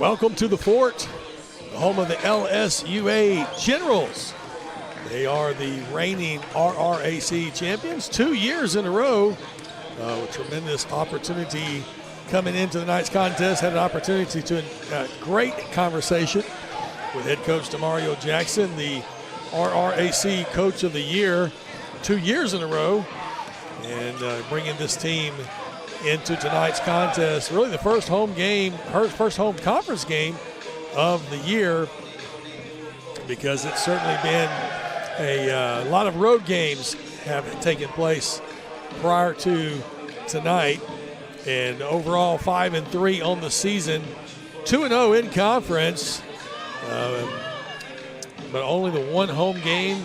Welcome to the Fort, the home of the LSUA Generals. They are the reigning RRAC champions 2 years in a row. A tremendous opportunity coming into the night's contest. Had an opportunity to great conversation with head coach Demario Jackson, the RRAC Coach of the Year 2 years in a row, and bringing this team into tonight's contest. Really the first home game, her first home conference game of the year, because it's certainly been a lot of road games have taken place prior to tonight. And overall 5-3 on the season, 2-0 in conference, but only the one home game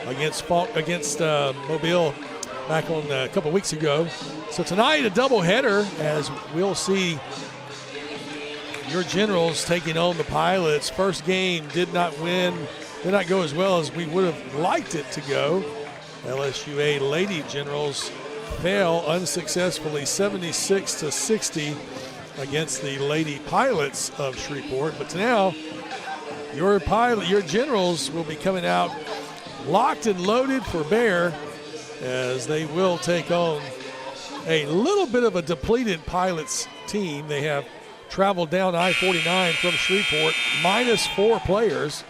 against Mobile back on a couple weeks ago. So tonight a doubleheader, as we'll see your Generals taking on the Pilots. First game did not go as well as we would have liked it to go. LSUA Lady Generals fell unsuccessfully 76-60 against the Lady Pilots of Shreveport. But now your Generals will be coming out locked and loaded for bear, as they will take on a little bit of a depleted Pilots team. They have traveled down I-49 from Shreveport, -4 players,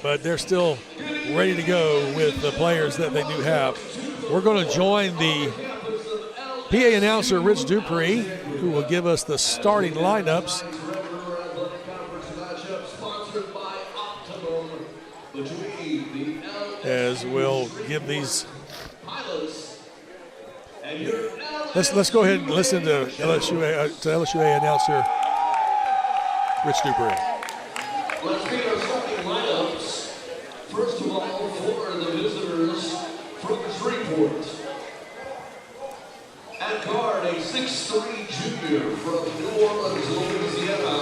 but they're still ready to go with the players that they do have. We're going to join the PA announcer, Rich Dupree, who will give us the starting lineups. As we'll give these. Let's go ahead and listen to LSUA announcer Rich Dupree. Let's get our starting lineups. First of all, for the visitors from Shreveport. At guard, a 6'3" junior from New Orleans, Louisiana,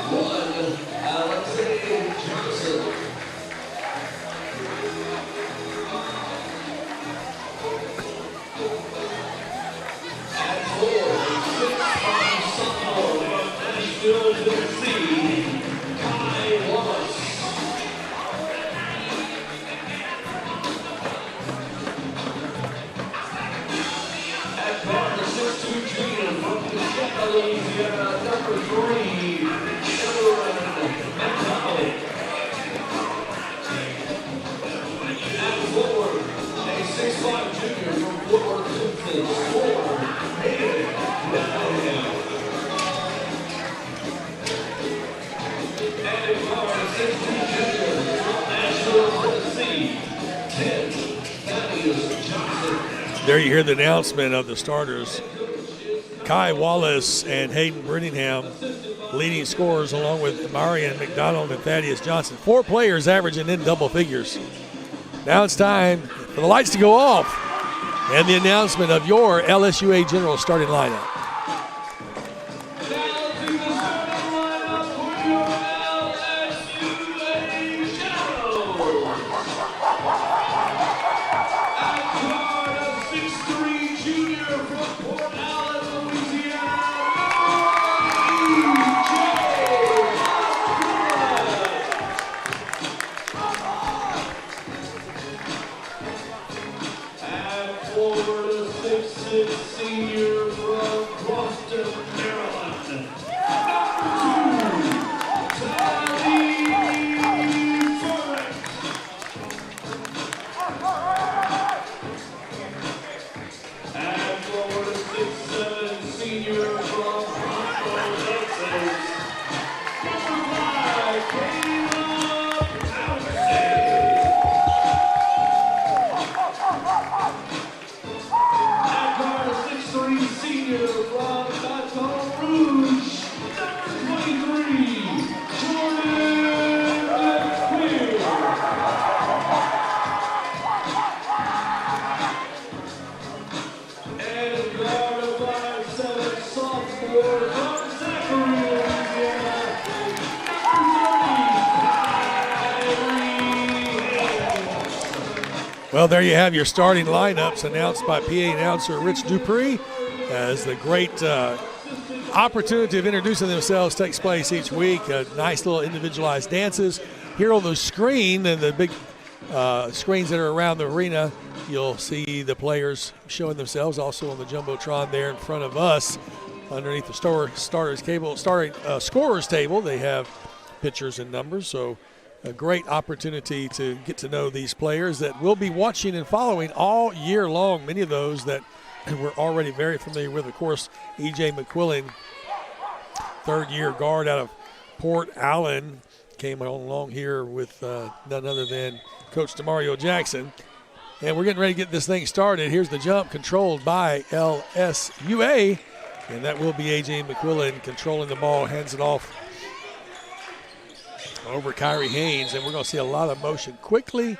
one Alexander Johnson. At 4, a 6'5" sophomore from Nashville, Tennessee, Kai Wallace. At guard, the 6'2" junior from Kentucky, Louisiana, number 3, Aaron McDonald. At forward, a 6'5" junior from Fort Worth, Texas, 4, Hayden Bethlehem. And at guard, a 6'2" junior from Nashville, Tennessee, 10, Thaddeus Johnson. There you hear the announcement of the starters. Kai Wallace and Hayden Brittingham, leading scorers, along with Marion McDonald and Thaddeus Johnson. 4 players averaging in double figures. Now it's time for the lights to go off and the announcement of your LSUA General starting lineup. Well, there you have your starting lineups announced by PA announcer Rich Dupree, as the great opportunity of introducing themselves takes place each week. Nice little individualized dances. Here on the screen and the big screens that are around the arena, you'll see the players showing themselves. Also on the Jumbotron there in front of us, underneath the scorer's table, they have pictures and numbers. So a great opportunity to get to know these players that we'll be watching and following all year long. Many of those that we're already very familiar with. Of course, E.J. McQuillan, third-year guard out of Port Allen, came along here with none other than Coach DeMario Jackson. And we're getting ready to get this thing started. Here's the jump controlled by LSUA, and that will be A.J. McQuillan controlling the ball, hands it off over Kyrie Haynes, and we're going to see a lot of motion quickly.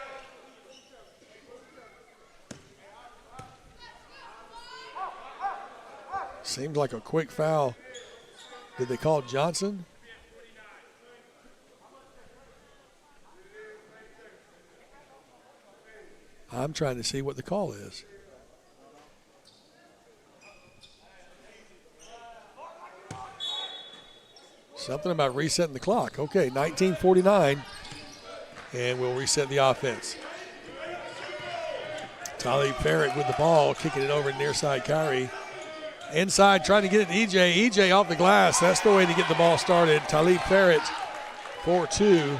Seems like a quick foul. Did they call Johnson? I'm trying to see what the call is. Something about resetting the clock. Okay, 19:49, and we'll reset the offense. Talib Farrick with the ball, kicking it over near side Kyrie. Inside, trying to get it to EJ. EJ off the glass. That's the way to get the ball started. Talib Farrick, 4-2.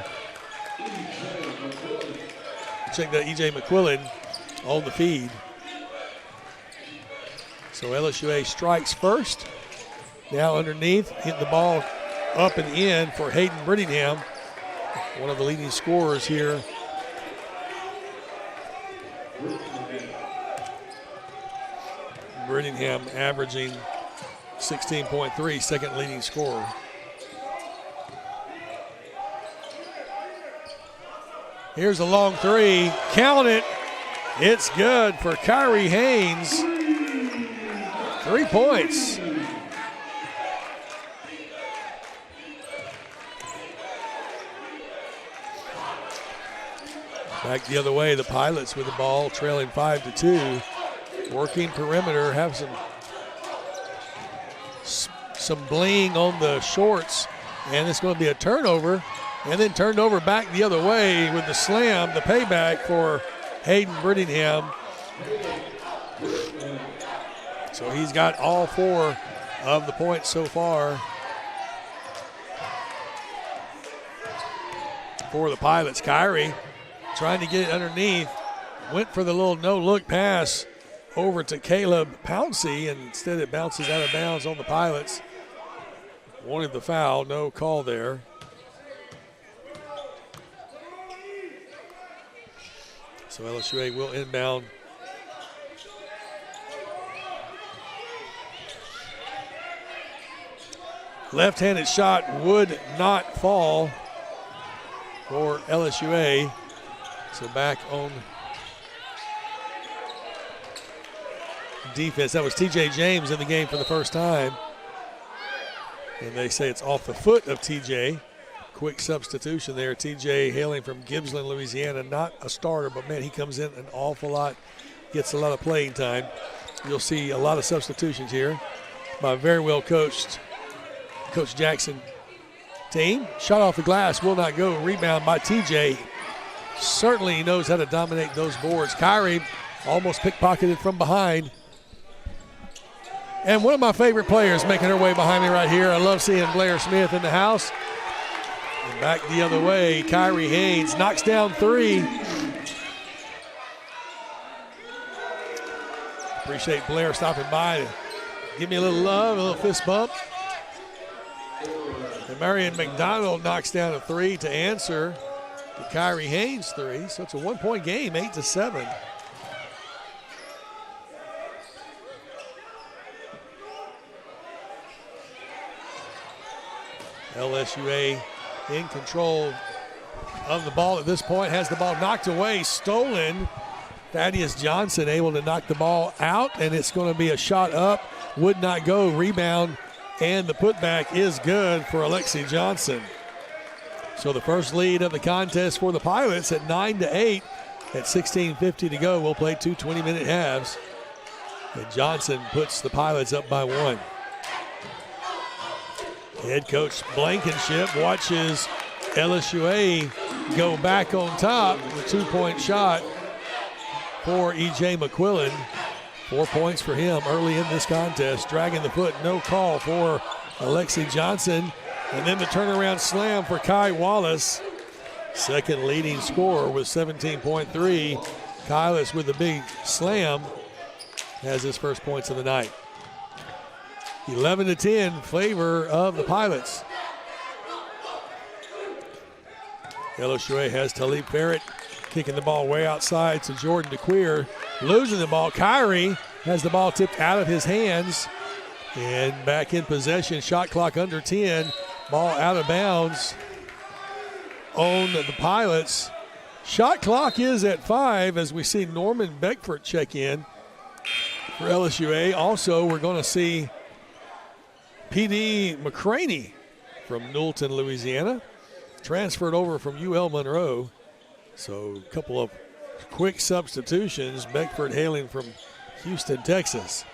Check that EJ McQuillan on the feed. So LSUA strikes first. Now underneath, hit the ball up and in for Hayden Brittingham, one of the leading scorers here. Brittingham averaging 16.3, second leading scorer. Here's a long three. Count it. It's good for Kyrie Haynes. 3 points. Back the other way, the Pilots with the ball, trailing 5-2. Working perimeter, have some bling on the shorts, and it's going to be a turnover, and then turned over back the other way with the slam, the payback for Hayden Brittingham. So he's got all 4 of the points so far for the Pilots. Kyrie trying to get it underneath, went for the little no-look pass over to Caleb Pouncey, and instead it bounces out of bounds on the Pilots. Wanted the foul, no call there. So LSUA will inbound. Left-handed shot would not fall for LSUA. So back on defense. That was TJ James in the game for the first time. And they say it's off the foot of TJ. Quick substitution there. TJ hailing from Gibbsland, Louisiana. Not a starter, but man, he comes in an awful lot. Gets a lot of playing time. You'll see a lot of substitutions here by a very well coached Coach Jackson team. Shot off the glass, will not go. Rebound by TJ. Certainly he knows how to dominate those boards. Kyrie almost pickpocketed from behind. And one of my favorite players making her way behind me right here. I love seeing Blair Smith in the house. And back the other way, Kyrie Haynes knocks down 3. Appreciate Blair stopping by to give me a little love, a little fist bump. And Marion McDonald knocks down a 3 to answer to Kyrie Haynes' 3. So it's a 1-point game, 8-7. LSUA in control of the ball at this point, has the ball knocked away, stolen. Thaddeus Johnson able to knock the ball out, and it's going to be a shot up, would not go, rebound, and the putback is good for Alexi Johnson. So the first lead of the contest for the Pilots at 9-8 at 16:50 to go. We'll play 2 20-minute halves. And Johnson puts the Pilots up by 1. Head coach Blankenship watches LSUA go back on top with a 2-point shot for E.J. McQuillan. 4 points for him early in this contest. Dragging the foot, no call for Alexi Johnson. And then the turnaround slam for Kai Wallace. Second leading scorer with 17.3. Kylis with the big slam has his first points of the night. 11-10 favor of the Pilots. LSUA has Talib Ferret kicking the ball way outside to Jordan DeQueer. Losing the ball. Kyrie has the ball tipped out of his hands. And back in possession. Shot clock under 10. Ball out of bounds on the Pilots. Shot clock is at 5 as we see Norman Beckford check in for LSUA. Also, we're going to see P.D. McCraney from Newellton, Louisiana, transferred over from UL Monroe. So a couple of quick substitutions. Beckford hailing from Houston, Texas.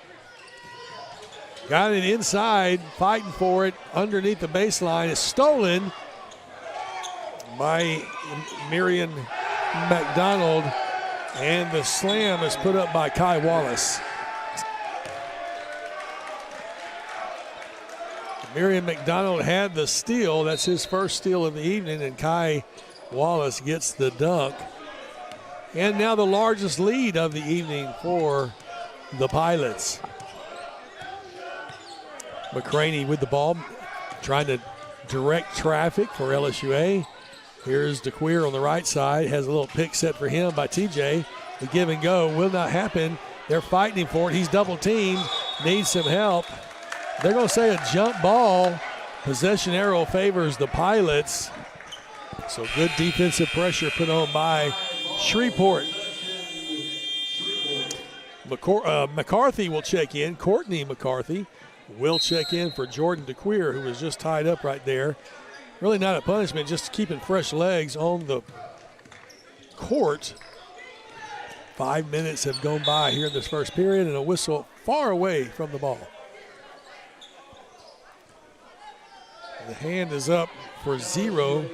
Got it inside, fighting for it underneath the baseline. It's stolen by Miriam McDonald, and the slam is put up by Kai Wallace. Miriam McDonald had the steal. That's his first steal of the evening, and Kai Wallace gets the dunk. And now the largest lead of the evening for the Pilots. McCraney with the ball, trying to direct traffic for LSUA. Here's DeQueer on the right side, has a little pick set for him by TJ. The give and go will not happen. They're fighting for it. He's double teamed, needs some help. They're going to say a jump ball. Possession arrow favors the Pilots. So good defensive pressure put on by Shreveport. McCarthy will check in. Courtney McCarthy will check in for Jordan DeQueer, who was just tied up right there. Really not a punishment, just keeping fresh legs on the court. 5 minutes have gone by here in this first period, and a whistle far away from the ball. The hand is up for 0.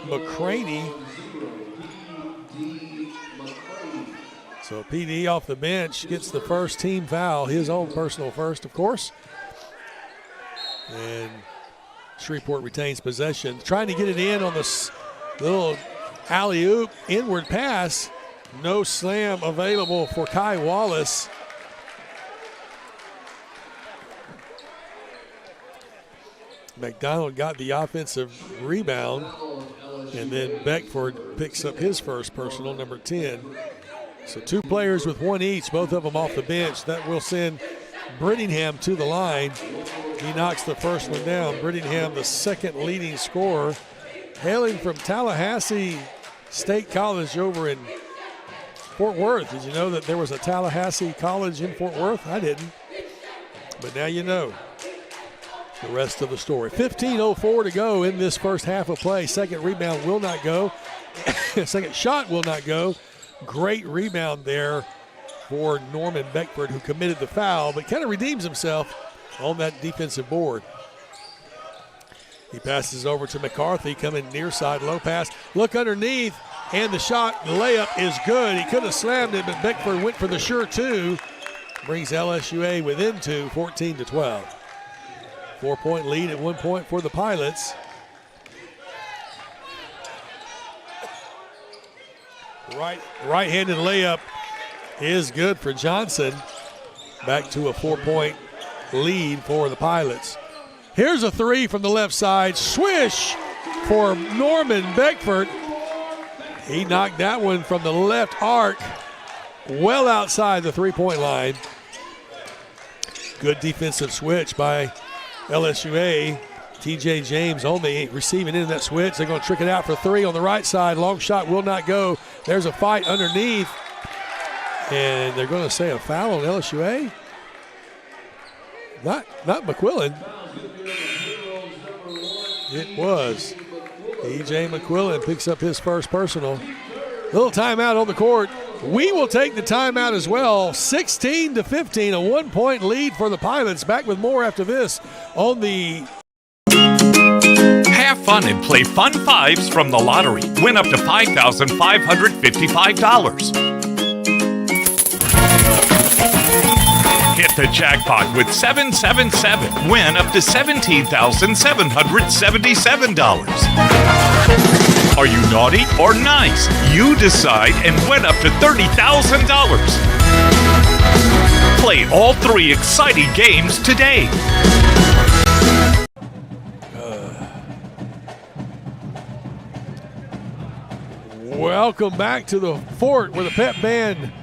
McCraney. So PD off the bench gets the first team foul, his own personal first, of course. And Shreveport retains possession. Trying to get it in on this little alley-oop inward pass. No slam available for Kai Wallace. McDonald got the offensive rebound, and then Beckford picks up his first personal, number 10. So 2 players with 1 each, both of them off the bench. That will send Brittingham to the line. He knocks the first one down. Brittingham, the second leading scorer, hailing from Tallahassee State College over in Fort Worth. Did you know that there was a Tallahassee College in Fort Worth? I didn't. But now you know the rest of the story. 15:04 to go in this first half of play. Second rebound will not go. Second shot will not go. Great rebound there for Norman Beckford, who committed the foul, but kind of redeems himself on that defensive board. He passes over to McCarthy, coming near side, low pass. Look underneath, and the shot, the layup is good. He could have slammed it, but Beckford went for the sure 2. Brings LSUA within 2, 14-12. 4-point lead at 1 point for the Pilots. Right-handed layup is good for Johnson. Back to a 4-point lead for the Pilots. Here's a 3 from the left side. Swish for Norman Beckford. He knocked that one from the left arc, well outside the 3-point line. Good defensive switch by LSUA. TJ James only receiving in that switch. They're going to trick it out for 3 on the right side. Long shot will not go. There's a fight underneath. And they're going to say a foul on LSUA. Not McQuillan. It was. E.J. McQuillan picks up his first personal. Little timeout on the court. We will take the timeout as well. 16-15, a 1-point lead for the Pilots. Back with more after this on the Have fun and play Fun Fives from the lottery. Win up to $5,555. Hit the jackpot with 777. Win up to $17,777. Are you naughty or nice? You decide and win up to $30,000. Play all 3 exciting games today. Welcome back to the fort where the pep band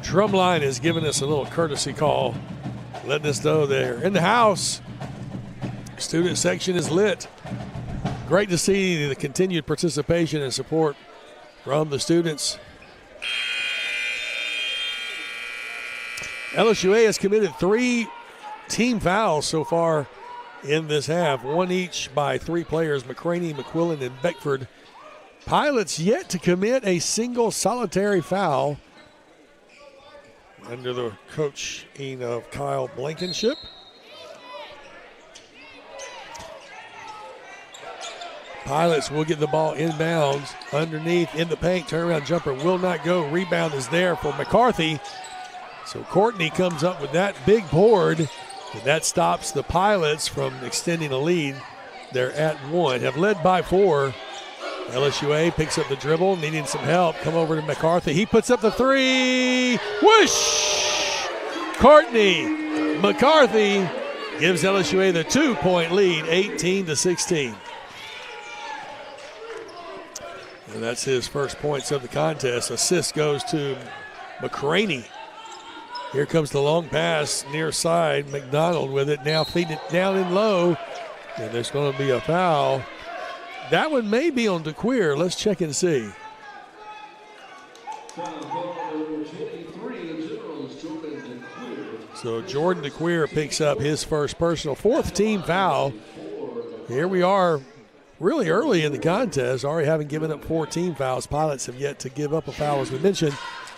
drumline has given us a little courtesy call, letting us know they're in the house. Student section is lit. Great to see the continued participation and support from the students. LSUA has committed 3 team fouls so far in this half, 1 each by 3 players, McCraney, McQuillan, and Beckford. Pilots yet to commit a single solitary foul under the coaching of Kyle Blankenship. Pilots will get the ball inbounds underneath in the paint. Turnaround jumper will not go. Rebound is there for McCarthy. So Courtney comes up with that big board, and that stops the Pilots from extending a lead. They're at 1, have led by 4. LSUA picks up the dribble, needing some help. Come over to McCarthy. He puts up the 3. Whoosh! Courtney McCarthy gives LSUA the 2-point lead, 18-16. And that's his first points of the contest. Assist goes to McCraney. Here comes the long pass near side. McDonald with it. Now feeding it down in low. And there's going to be a foul. That one may be on DeQueer. Let's check and see. So Jordan DeQueer picks up his first personal, 4th team foul. Here we are really early in the contest, already having given up 4 team fouls. Pilots have yet to give up a foul, as we mentioned.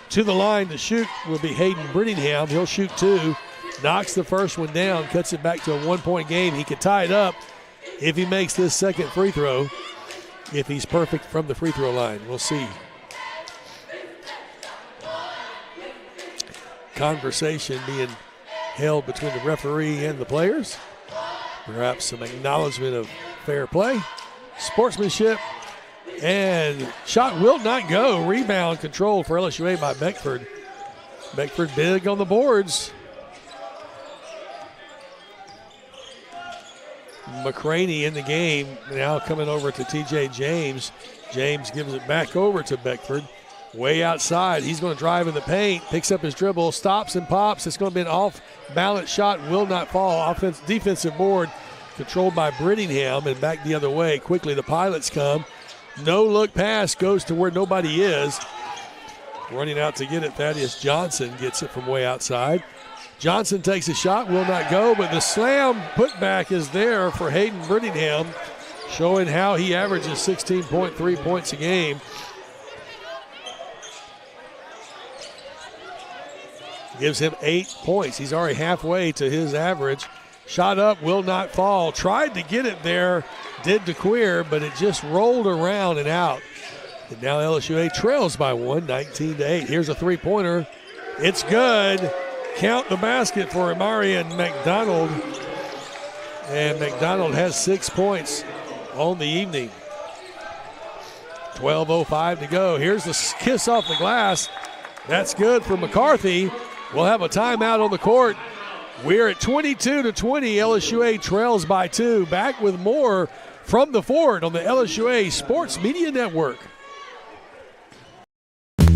To the line to shoot will be Hayden Brittingham. He'll shoot 2, knocks the first one down, cuts it back to a 1-point game. He could tie it up if he makes this second free throw, if he's perfect from the free throw line. We'll see. Conversation being held between the referee and the players. Perhaps some acknowledgement of fair play, sportsmanship, and shot will not go. Rebound controlled for LSUA by Beckford. Beckford big on the boards. McCraney in the game, now coming over to TJ James. James gives it back over to Beckford. Way outside, he's going to drive in the paint, picks up his dribble, stops and pops. It's going to be an off-balance shot, will not fall. Defensive board controlled by Brittingham, and back the other way. Quickly the Pilots come. No-look pass goes to where nobody is. Running out to get it, Thaddeus Johnson gets it from way outside. Johnson takes a shot, will not go, but the slam putback is there for Hayden Brittingham, showing how he averages 16.3 points a game. Gives him 8 points. He's already halfway to his average. Shot up, will not fall. Tried to get it there, did DeQueer, but it just rolled around and out. And now LSUA trails by 1, 19-8. Here's a three-pointer. It's good. Count the basket for Amarian McDonald. And McDonald has 6 points on the evening. 12:05 to go. Here's the kiss off the glass. That's good for McCarthy. We'll have a timeout on the court. We're at 22-20. LSUA trails by 2. Back with more from the fort on the LSUA Sports Media Network.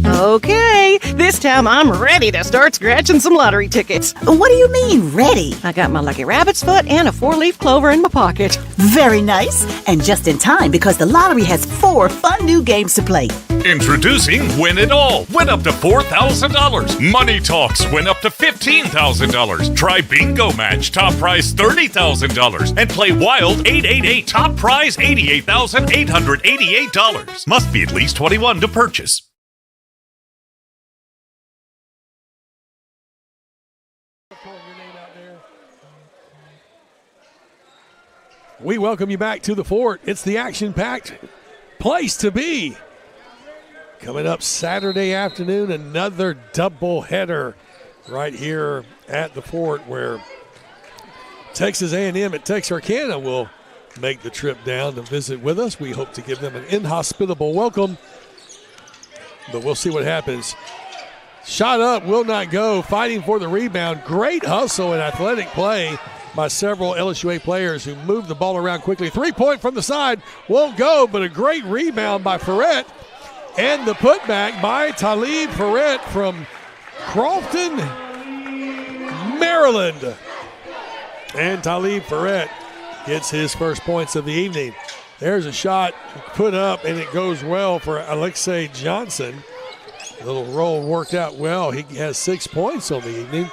Okay, this time I'm ready to start scratching some lottery tickets. What do you mean, ready? I got my lucky rabbit's foot and a 4-leaf clover in my pocket. Very nice. And just in time, because the lottery has 4 fun new games to play. Introducing Win It All. Win up to $4,000. Money Talks. Win up to $15,000. Try Bingo Match. Top prize $30,000. And play Wild 888. Top prize $88,888. Must be at least 21 to purchase. We welcome you back to the Fort. It's the action-packed place to be. Coming up Saturday afternoon, another doubleheader right here at the Fort, where Texas A&M at Texarkana will make the trip down to visit with us. We hope to give them an inhospitable welcome, but we'll see what happens. Shot up, will not go, fighting for the rebound. Great hustle and athletic play by several LSUA players who moved the ball around quickly. 3-point from the side, won't go, but a great rebound by Ferret. And the putback by Talib Ferret from Crofton, Maryland. And Talib Ferret gets his first points of the evening. There's a shot put up, and it goes well for Alexei Johnson. Little roll worked out well. He has 6 points on the evening.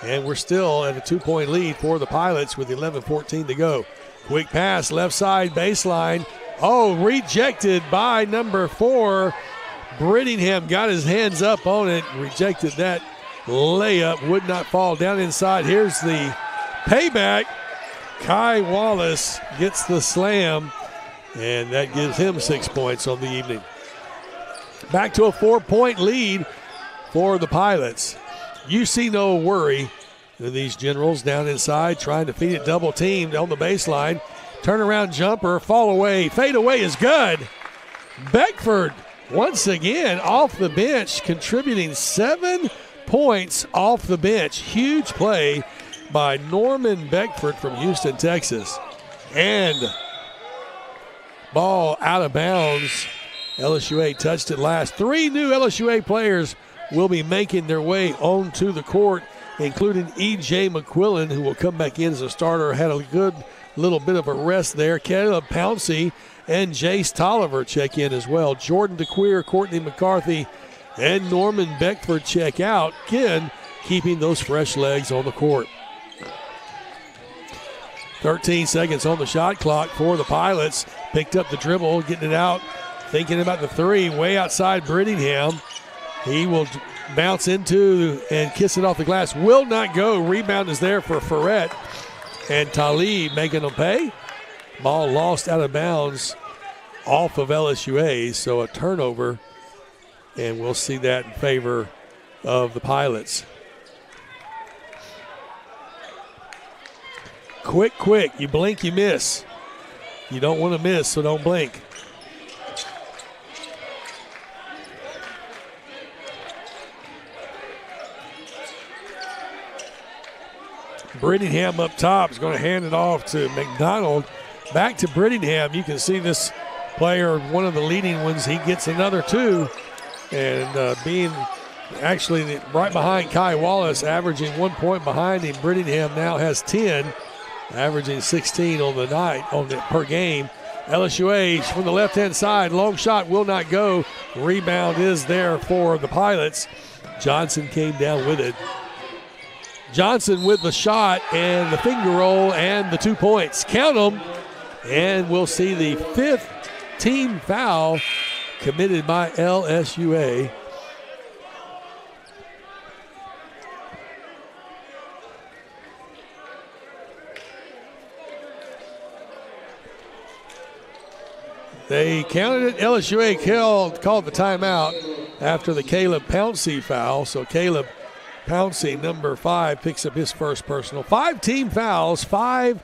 And we're still at a 2-point lead for the Pilots with 11:14 to go. Quick pass, left side baseline. Oh, rejected by number 4. Brittingham got his hands up on it, rejected that layup, would not fall down inside. Here's the payback. Kai Wallace gets the slam, and that gives him 6 points on the evening. Back to a 4-point lead for the Pilots. You see no worry in these Generals down inside, trying to feed it double teamed on the baseline. Turnaround jumper, fall away, fade away is good. Beckford once again off the bench, contributing 7 points off the bench. Huge play by Norman Beckford from Houston, Texas. And ball out of bounds. LSUA touched it last. 3 new LSUA players will be making their way onto the court, including E.J. McQuillan, who will come back in as a starter. Had a good little bit of a rest there. Caleb Pouncey and Jace Tolliver check in as well. Jordan DeQueer, Courtney McCarthy, and Norman Beckford check out. Again, keeping those fresh legs on the court. 13 seconds on the shot clock for the Pilots. Picked up the dribble, getting it out, thinking about the 3, way outside Brittingham. He will bounce into and kiss it off the glass. Will not go. Rebound is there for Ferret. And Talib making them pay. Ball lost out of bounds off of LSUA. So a turnover. And we'll see that in favor of the Pilots. Quick, quick. You blink, you miss. You don't want to miss, so don't blink. Brittingham up top is going to hand it off to McDonald. Back to Brittingham. You can see this player, one of the leading ones, he gets another 2. And being actually right behind Kai Wallace, averaging 1 point behind him. Brittingham now has 10, averaging 16 on the night per game. LSUA from the left-hand side. Long shot will not go. Rebound is there for the Pilots. Johnson came down with it. Johnson with the shot and the finger roll and the 2 points. Count them. And we'll see the 5th team foul committed by LSUA. They counted it. LSUA called the timeout after the Caleb Pouncey foul. So Caleb Pouncey, number 5, picks up his first personal. 5 team fouls, 5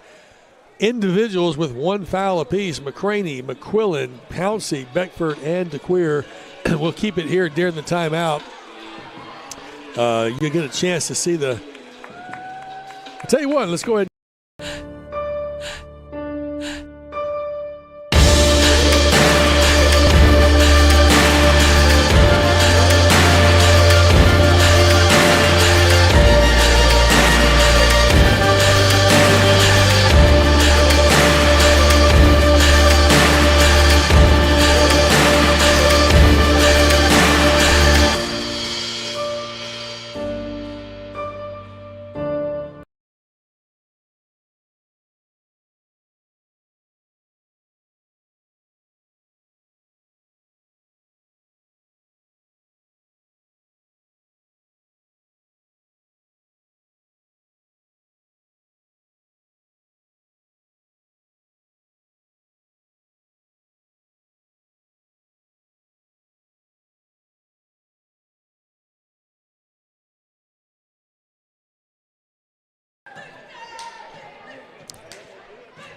individuals with 1 foul apiece. McCraney, McQuillan, Pouncey, Beckford, and DeQueer. We'll keep it here during the timeout. You'll get a chance to see the. I'll tell you what, let's go ahead.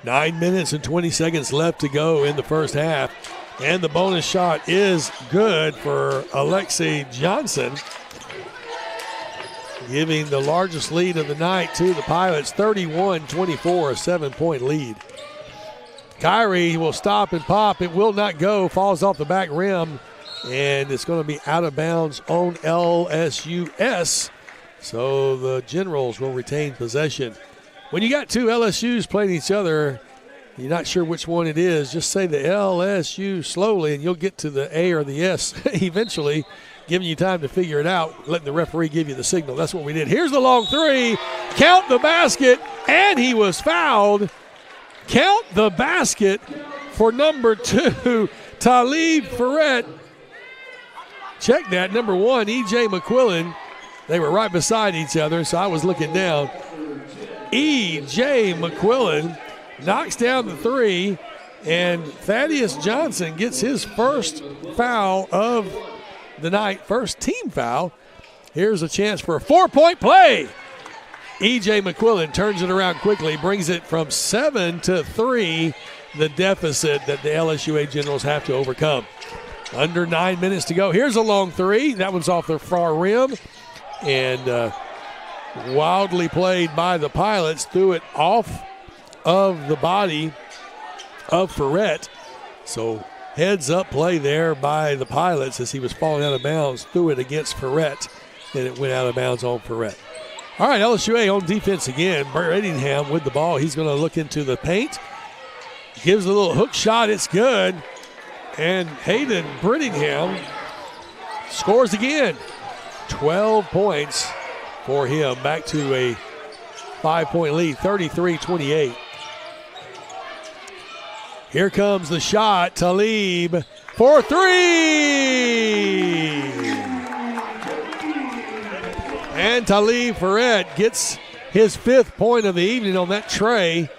9 minutes and 20 seconds left to go in the first half. And the bonus shot is good for Alexei Johnson, giving the largest lead of the night to the Pilots, 31-24, a 7-point lead. Kyrie will stop and pop. It will not go. Falls off the back rim, and it's going to be out of bounds on LSUS. So the Generals will retain possession. When you got two LSUs playing each other, you're not sure which one it is, just say the LSU slowly, and you'll get to the A or the S eventually, giving you time to figure it out, letting the referee give you the signal. That's what we did. Here's the long three. Count the basket, and he was fouled. Count the basket for number 2, Talib Ferret. Check that, number 1, E.J. McQuillan. They were right beside each other, so I was looking down. E.J. McQuillan knocks down the 3, and Thaddeus Johnson gets his first foul of the night, first team foul. Here's a chance for a 4-point play. E.J. McQuillan turns it around quickly, brings it from 7-3, the deficit that the LSUA Generals have to overcome. Under 9 minutes to go. Here's a long 3. That one's off the far rim, and wildly played by the Pilots. Threw it off of the body of Ferret. So heads up play there by the Pilots as he was falling out of bounds. Threw it against Ferret, and it went out of bounds on Ferret. All right, LSUA on defense again. Brittingham with the ball. He's going to look into the paint. Gives a little hook shot. It's good. And Hayden Brittingham scores again. 12 points for him. Back to a 5-point lead, 33-28. Here comes the shot. Talib for 3. And Talib Ferret gets his 5th point of the evening on that tray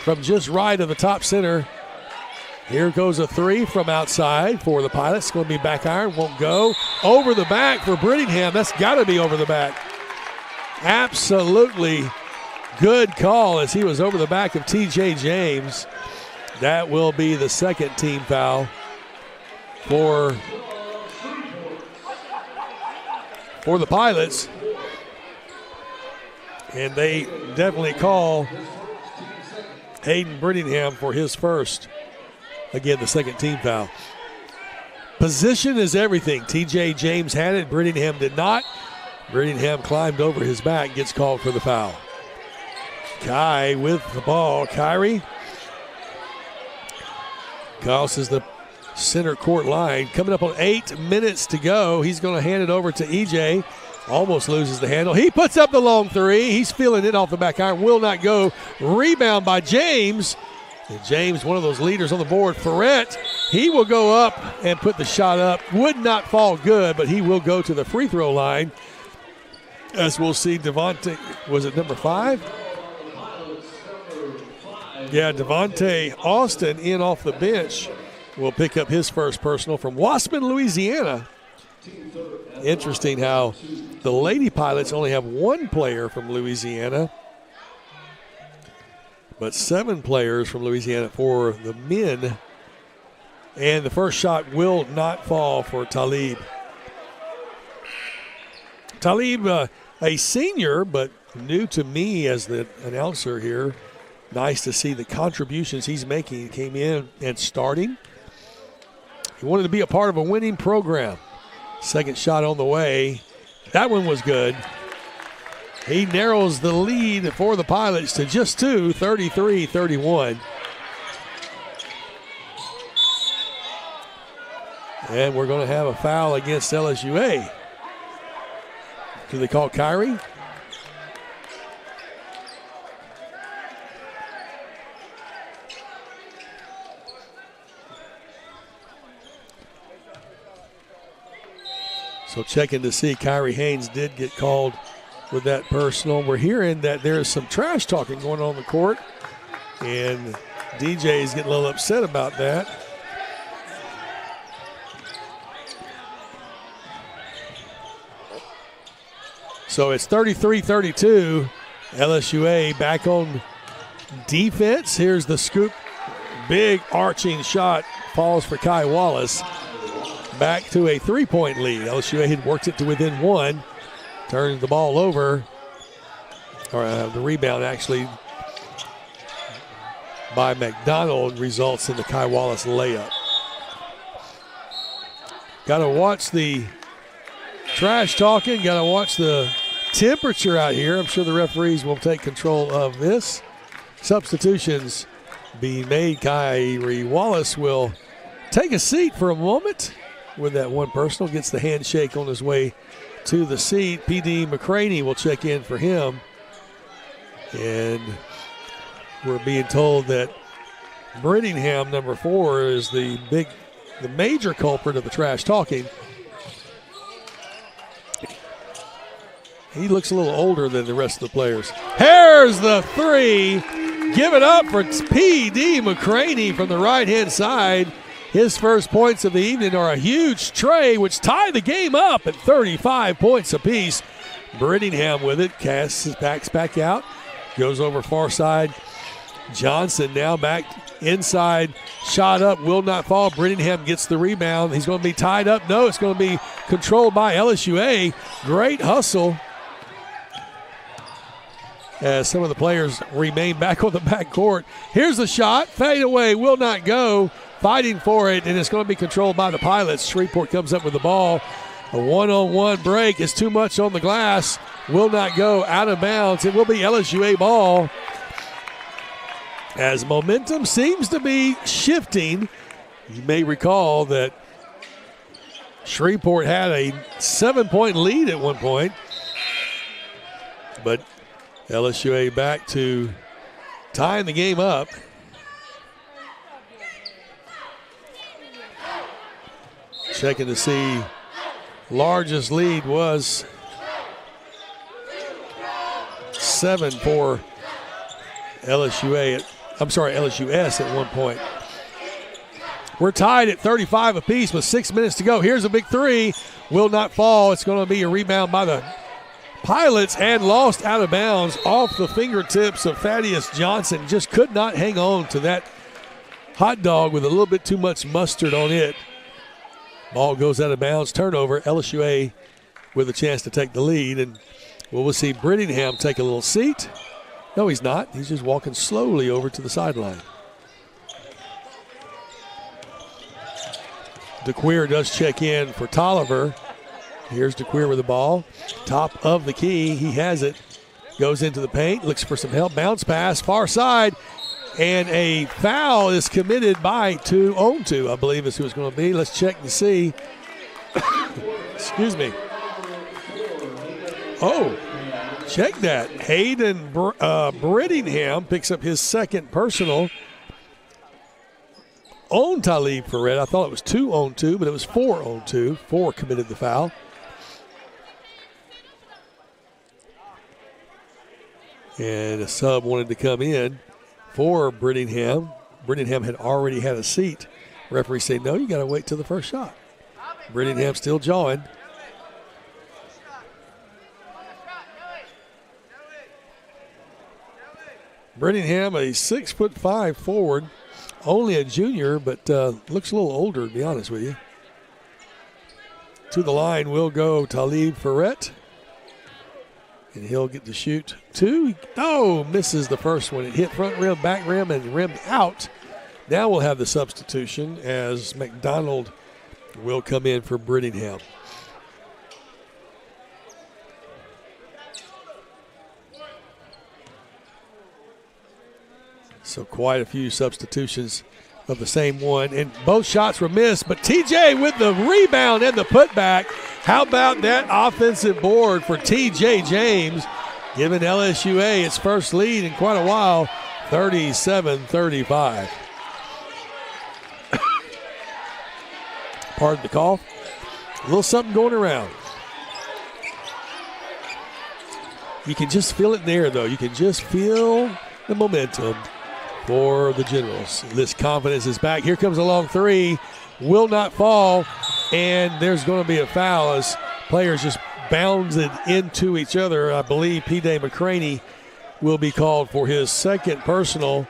from just right of the top center. Here goes a 3 from outside for the Pilots. It's going to be back iron, won't go. Over the back for Brittingham. That's got to be over the back. Absolutely good call as he was over the back of T.J. James. That will be the second team foul for the Pilots. And they definitely call Hayden Brittingham for his first. Again, the second team foul. Position is everything. T.J. James had it. Brittingham did not. Brittingham climbed over his back, gets called for the foul. Kai with the ball. Kyrie crosses the center court line. Coming up on 8 minutes to go. He's going to hand it over to E.J. Almost loses the handle. He puts up the long 3. He's feeling it off the back iron. Will not go. Rebound by James. And James, one of those leaders on the board. Ferret, he will go up and put the shot up. Would not fall good, but he will go to the free throw line. As we'll see, Devontae, was it number 5? Yeah, Devontae Austin in off the bench will pick up his first personal from Waspin, Louisiana. Interesting how the Lady Pilots only have 1 player from Louisiana, but 7 players from Louisiana for the men. And the first shot will not fall for Talib. Talib, a senior, but new to me as the announcer here. Nice to see the contributions he's making. He came in and starting. He wanted to be a part of a winning program. Second shot on the way. That one was good. He narrows the lead for the Pilots to just 2, 33-31. And we're going to have a foul against LSUA. Do they call Kyrie? So checking to see, Kyrie Haynes did get called with that personal. We're hearing that there's some trash talking going on the court, and DJ is getting a little upset about that. So it's 33-32. LSUA back on defense. Here's the scoop. Big arching shot falls for Kai Wallace. Back to a 3-point lead. LSUA had worked it to within one. Turns the ball over. Or the rebound actually by McDonald results in the Kai Wallace layup. Got to watch the trash talking. Got to watch the temperature out here. I'm sure the referees will take control of this. Substitutions being made. Kyrie Wallace will take a seat for a moment with that one personal. Gets the handshake on his way to the seat. P.D. McCraney will check in for him. And we're being told that Brittingham, number 4, is the major culprit of the trash talking. He looks a little older than the rest of the players. Here's the 3. Give it up for P.D. McCraney from the right-hand side. His first points of the evening are a huge tray, which tied the game up at 35 points apiece. Brittingham with it. Casts his backs back out. Goes over far side. Johnson now back inside. Shot up. Will not fall. Brittingham gets the rebound. He's going to be tied up. No, it's going to be controlled by LSUA. Great hustle as some of the players remain back on the backcourt. Here's the shot. Fade away. Will not go. Fighting for it, and it's going to be controlled by the Pilots. Shreveport comes up with the ball. A one-on-one break is too much on the glass. Will not go. Out of bounds. It will be LSUA ball. As momentum seems to be shifting, you may recall that Shreveport had a 7-point lead at one point. But LSUA back to tying the game up. Checking to see largest lead was 7 for LSUA. LSUS at one point. We're tied at 35 apiece with 6 minutes to go. Here's a big 3. Will not fall. It's going to be a rebound by the Pilots and lost out of bounds off the fingertips of Thaddeus Johnson. Just could not hang on to that hot dog with a little bit too much mustard on it. Ball goes out of bounds, turnover. LSUA with a chance to take the lead, and we'll see Brittingham take a little seat. No, he's not. He's just walking slowly over to the sideline. DeQueer does check in for Tolliver. Here's DeQueer with the ball. Top of the key. He has it. Goes into the paint, looks for some help. Bounce pass, far side. And a foul is committed by 2-on-2, I believe is who it's going to be. Let's check and see. Excuse me. Oh, check that. Hayden Brittingham picks up his second personal on Talib Ferret. I thought it was 2-on-2, but it was 4-on-2. 4 committed the foul. And a sub wanted to come in for Brittingham. Brittingham had already had a seat. Referee said, no, you got to wait till the first shot. Brittingham still jawing. Brittingham, a 6'5" forward, only a junior, but looks a little older, to be honest with you. To the line will go Talib Ferret. And he'll get to shoot 2. Oh, misses the first one. It hit front rim, back rim, and rimmed out. Now we'll have the substitution as McDonald will come in for Brittingham. So quite a few substitutions of the same one. And both shots were missed, but TJ with the rebound and the putback. How about that offensive board for TJ James, giving LSUA its first lead in quite a while, 37-35. Pardon the cough. A little something going around. You can just feel it there, though. You can just feel the momentum for the Generals. This confidence is back. Here comes a long 3. Will not fall. And there's going to be a foul as players just bounded into each other. I believe P.D. McCraney will be called for his second personal.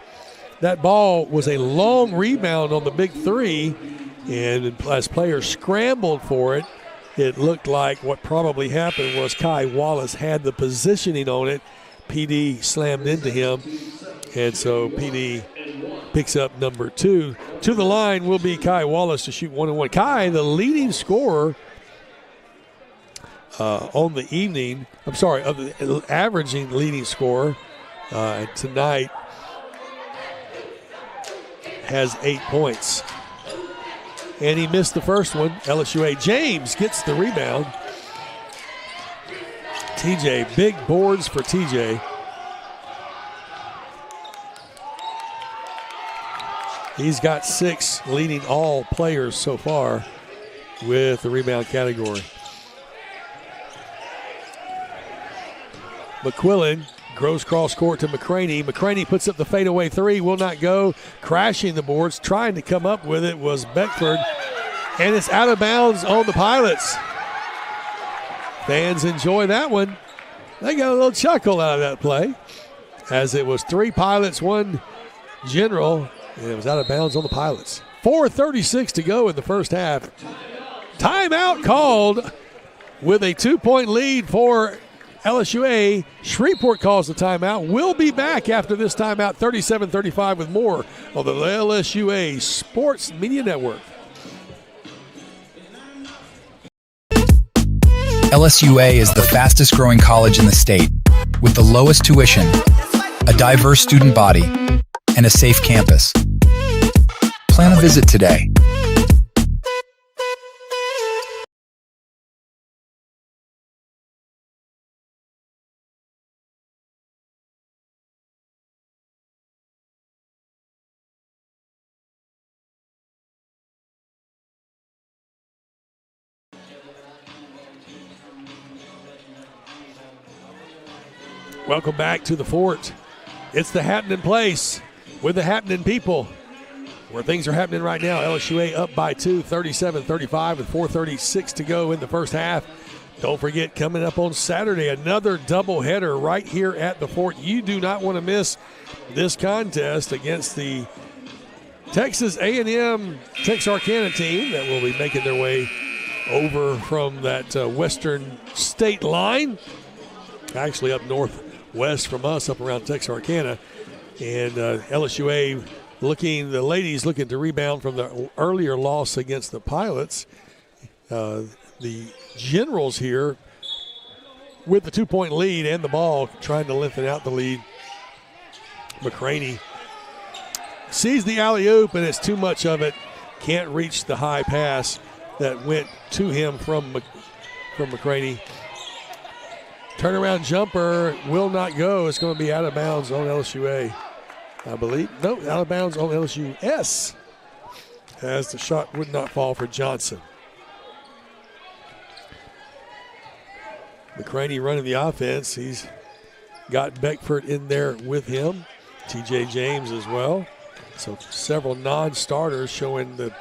That ball was a long rebound on the big three, and as players scrambled for it, it looked like what probably happened was Kai Wallace had the positioning on it. PD slammed into him, and so PD picks up number 2. To the line will be Kai Wallace to shoot 1-1. Kai, the leading scorer on the evening, averaging leading scorer tonight, has 8 points. And he missed the first one. LSUA James gets the rebound. TJ, big boards for TJ. He's got 6, leading all players so far with the rebound category. McQuillan goes cross court to McCraney. McCraney puts up the fadeaway 3, will not go. Crashing the boards, trying to come up with it was Beckford. And it's out of bounds on the Pilots. Fans enjoy that one. They got a little chuckle out of that play, as it was 3 Pilots, 1 General, and it was out of bounds on the Pilots. 4:36 to go in the first half. Timeout called with a 2-point lead for LSUA. Shreveport calls the timeout. We'll be back after this timeout, 37-35, with more of the LSUA Sports Media Network. LSUA is the fastest growing college in the state, with the lowest tuition, a diverse student body, and a safe campus. Plan a visit today. Welcome back to the Fort. It's the happening place with the happening people, where things are happening right now. LSUA up by 2, 37-35, with 4:36 to go in the first half. Don't forget, coming up on Saturday, another doubleheader right here at the Fort. You do not want to miss this contest against the Texas A&M Texarkana team that will be making their way over from that western state line, actually up northwest from us, up around Texarkana. And LSUA the ladies looking to rebound from the earlier loss against the Pilots. The Generals here with the 2-point lead and the ball, trying to lengthen out the lead. McCraney sees the alley-oop, and it's too much of it. Can't reach the high pass that went to him from McCraney. Turnaround jumper will not go. It's going to be out of bounds on LSUA, I believe. No, out of bounds on LSUS, as the shot would not fall for Johnson. McCraney running the offense. He's got Beckford in there with him. TJ James as well. So several non-starters showing the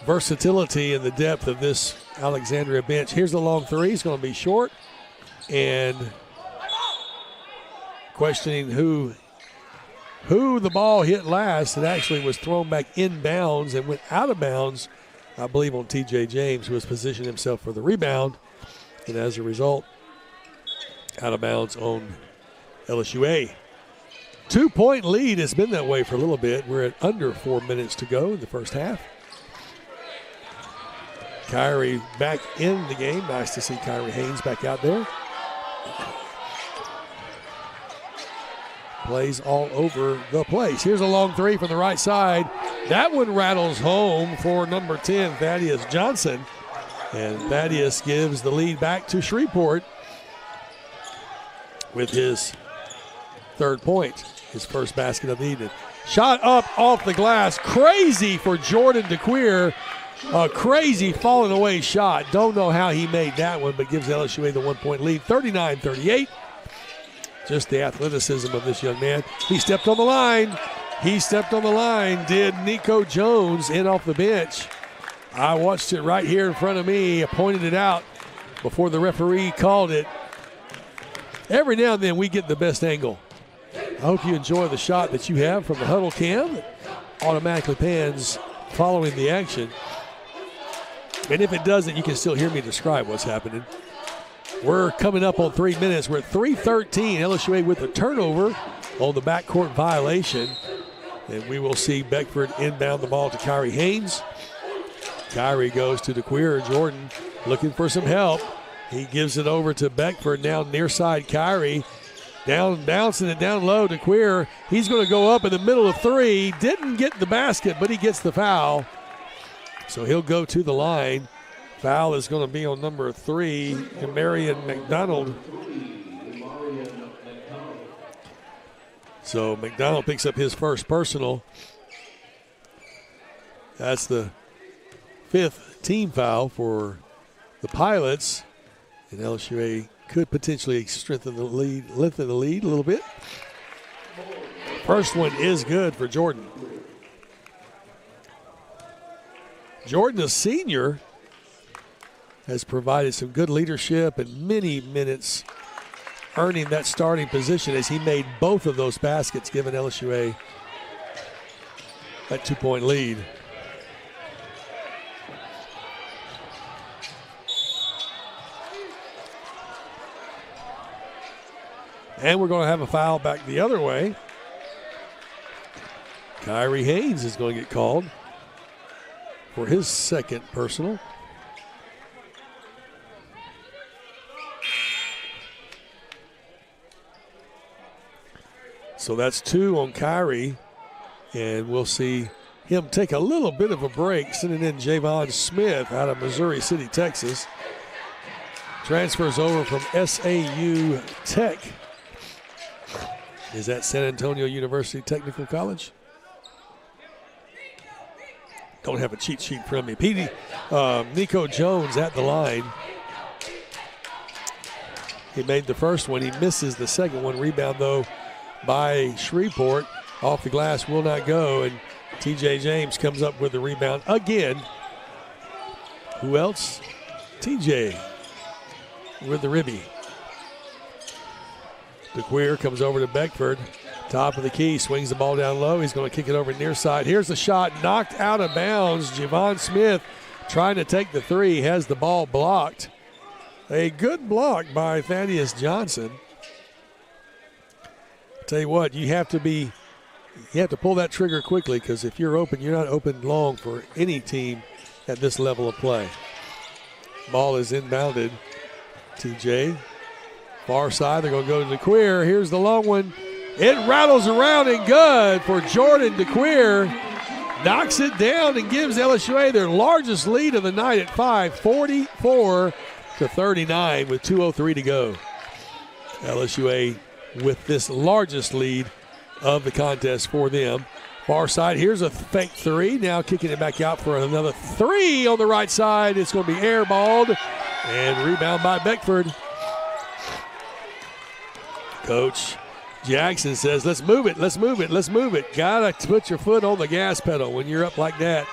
versatility and the depth of this Alexandria bench. Here's the long 3. It's going to be short. And questioning who the ball hit last. It actually was thrown back inbounds and went out of bounds, I believe, on TJ James, who has positioned himself for the rebound. And as a result, out of bounds on LSUA. 2-point lead. Has been that way for a little bit. We're at under 4 minutes to go in the first half. Kyrie back in the game. Nice to see Kyrie Haynes back out there. Plays all over the place. Here's a long 3 from the right side. That one rattles home for number 10, Thaddeus Johnson. And Thaddeus gives the lead back to Shreveport with his 3rd point, his first basket of the evening. Shot up off the glass. Crazy for Jordan DeQueer. A crazy falling away shot. Don't know how he made that one, but gives LSUA the 1-point lead, 39-38. Just the athleticism of this young man. He stepped on the line. Did Nico Jones in off the bench. I watched it right here in front of me. I pointed it out before the referee called it. Every now and then we get the best angle I hope you enjoy the shot that you have from the huddle cam. It automatically pans following the action. And if it doesn't, you can still hear me describe what's happening. We're coming up on 3 minutes. We're at 3:13. LSUA with a turnover on the backcourt violation. And we will see Beckford inbound the ball to Kyrie Haynes. Kyrie goes to DeQueer. Jordan looking for some help. He gives it over to Beckford. Now near side Kyrie. Bouncing it down low to DeQueer. He's going to go up in the middle of three. Didn't get the basket, but he gets the foul. So he'll go to the line. Foul is going to be on number 3, Marion McDonald. So McDonald picks up his first personal. That's the 5th team foul for the Pilots. And LSUA could potentially lengthen the lead a little bit. First one is good for Jordan. Jordan, a senior, has provided some good leadership and many minutes earning that starting position as he made both of those baskets, giving LSUA that 2-point lead. And we're going to have a foul back the other way. Kyrie Haynes is going to get called for his second personal. So that's 2 on Kyrie, and we'll see him take a little bit of a break, sending in Javon Smith out of Missouri City, Texas. Transfers over from SAU Tech. Is that San Antonio University Technical College? Don't have a cheat sheet from me. Nico Jones at the line. He made the first one. He misses the second one. Rebound, though, by Shreveport. Off the glass, will not go. And TJ James comes up with the rebound again. Who else? TJ with the ribby. DeQueer comes over to Beckford. Top of the key, swings the ball down low. He's going to kick it over near side. Here's the shot, knocked out of bounds. Javon Smith trying to take the three, has the ball blocked. A good block by Thaddeus Johnson. Tell you what, you have to pull that trigger quickly, because if you're open, you're not open long for any team at this level of play. Ball is inbounded. TJ, far side, they're going to go to DeQueer. Here's the long one. It rattles around and good for Jordan DeQueer. Knocks it down and gives LSUA their largest lead of the night at 5, 44-39 with 2:03 to go. LSUA with this largest lead of the contest for them. Far side, here's a fake three. Now kicking it back out for another three on the right side. It's going to be airballed and rebound by Beckford. Coach Jackson says, let's move it. Got to put your foot on the gas pedal when you're up like that.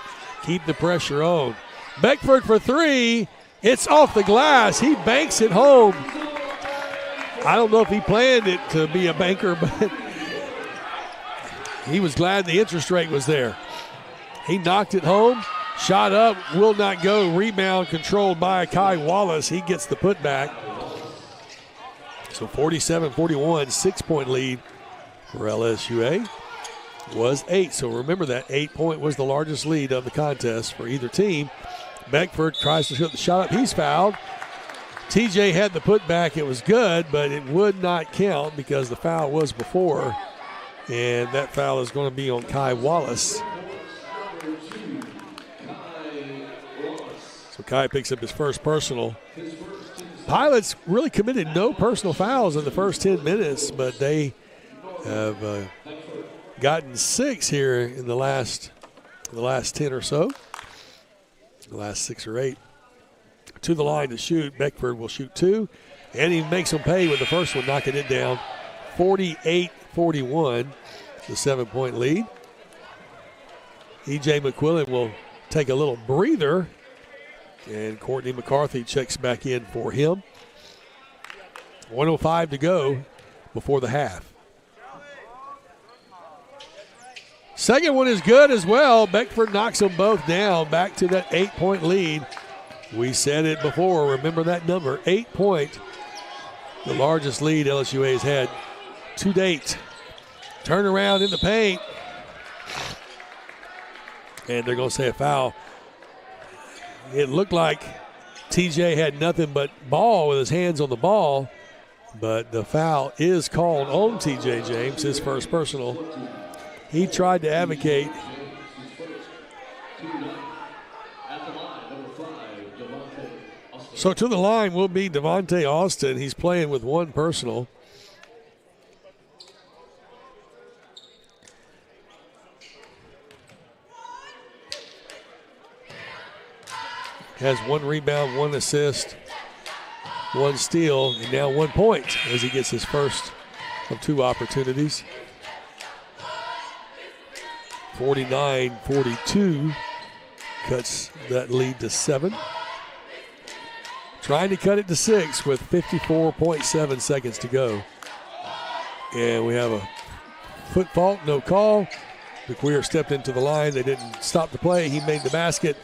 Keep the pressure on. Beckford for three. It's off the glass. He banks it home. I don't know if he planned it to be a banker, but he was glad the interest rate was there. He knocked it home. Shot up, will not go. Rebound controlled by Kai Wallace. He gets the putback. So 47-41, 6-point lead for LSUA was 8. So remember that 8-point was the largest lead of the contest for either team. Beckford tries to shoot the shot up. He's fouled. TJ had the putback. It was good, but it would not count because the foul was before. And that foul is going to be on Kai Wallace. So Kai picks up his first personal. Pilots really committed no personal fouls in the first 10 minutes, but they have gotten 6 here in the last 10 or so, the last 6 or 8. To the line to shoot. Beckford will shoot 2, and he makes them pay with the first one, knocking it down. 48-41, the 7-point lead. E.J. McQuillan will take a little breather, and Courtney McCarthy checks back in for him. 1:05 to go before the half. Second one is good as well. Beckford knocks them both down, back to that 8-point lead. We said it before. Remember that number, 8-point. The largest lead LSUA has had to date. Turnaround in the paint. And they're going to say a foul. It looked like TJ had nothing but ball with his hands on the ball, but the foul is called on TJ James, his first personal. He tried to advocate. So to the line will be Devontae Austin. He's playing with one personal. Has 1 rebound, 1 assist, 1 steal, and now 1 point as he gets his first of 2 opportunities. 49-42 cuts that lead to 7. Trying to cut it to 6 with 54.7 seconds to go. And we have a foot fault, no call. McQueer stepped into the line. They didn't stop the play. He made the basket.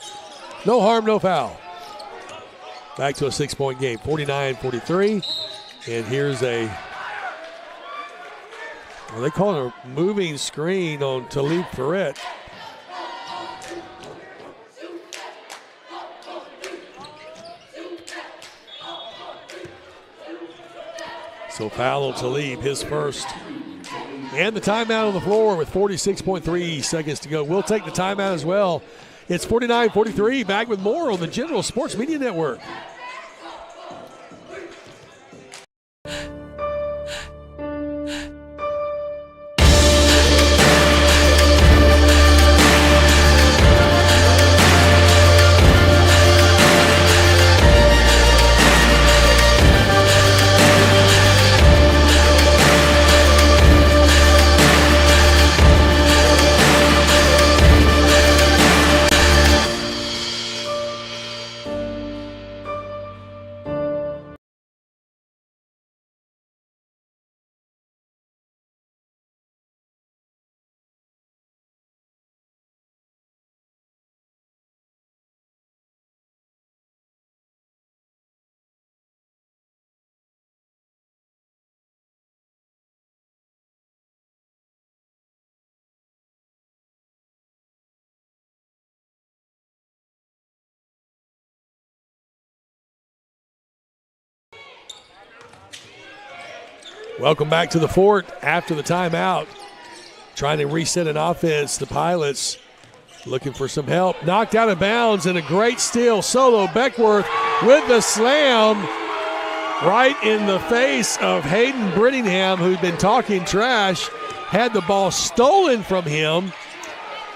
No harm, no foul. Back to a 6-point game, 49-43. And here's they call it a moving screen on Talib Ferret. So foul on Talib, his first. And the timeout on the floor with 46.3 seconds to go. We'll take the timeout as well. It's 49-43. Back with more on the General Sports Media Network. Welcome back to the fort after the timeout. Trying to reset an offense. The Pilots looking for some help. Knocked out of bounds and a great steal. Solo Beckworth with the slam right in the face of Hayden Brittingham, who'd been talking trash. Had the ball stolen from him,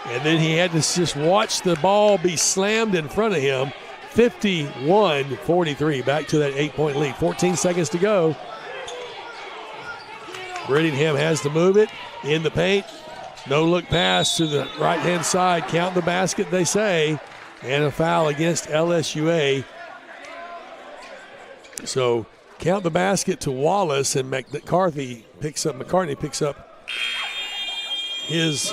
and then he had to just watch the ball be slammed in front of him. 51-43, back to that 8-point lead. 14 seconds to go. Brittingham has to move it in the paint. No look pass to the right-hand side. Count the basket, they say. And a foul against LSUA. So count the basket to Wallace, and McCartney picks up his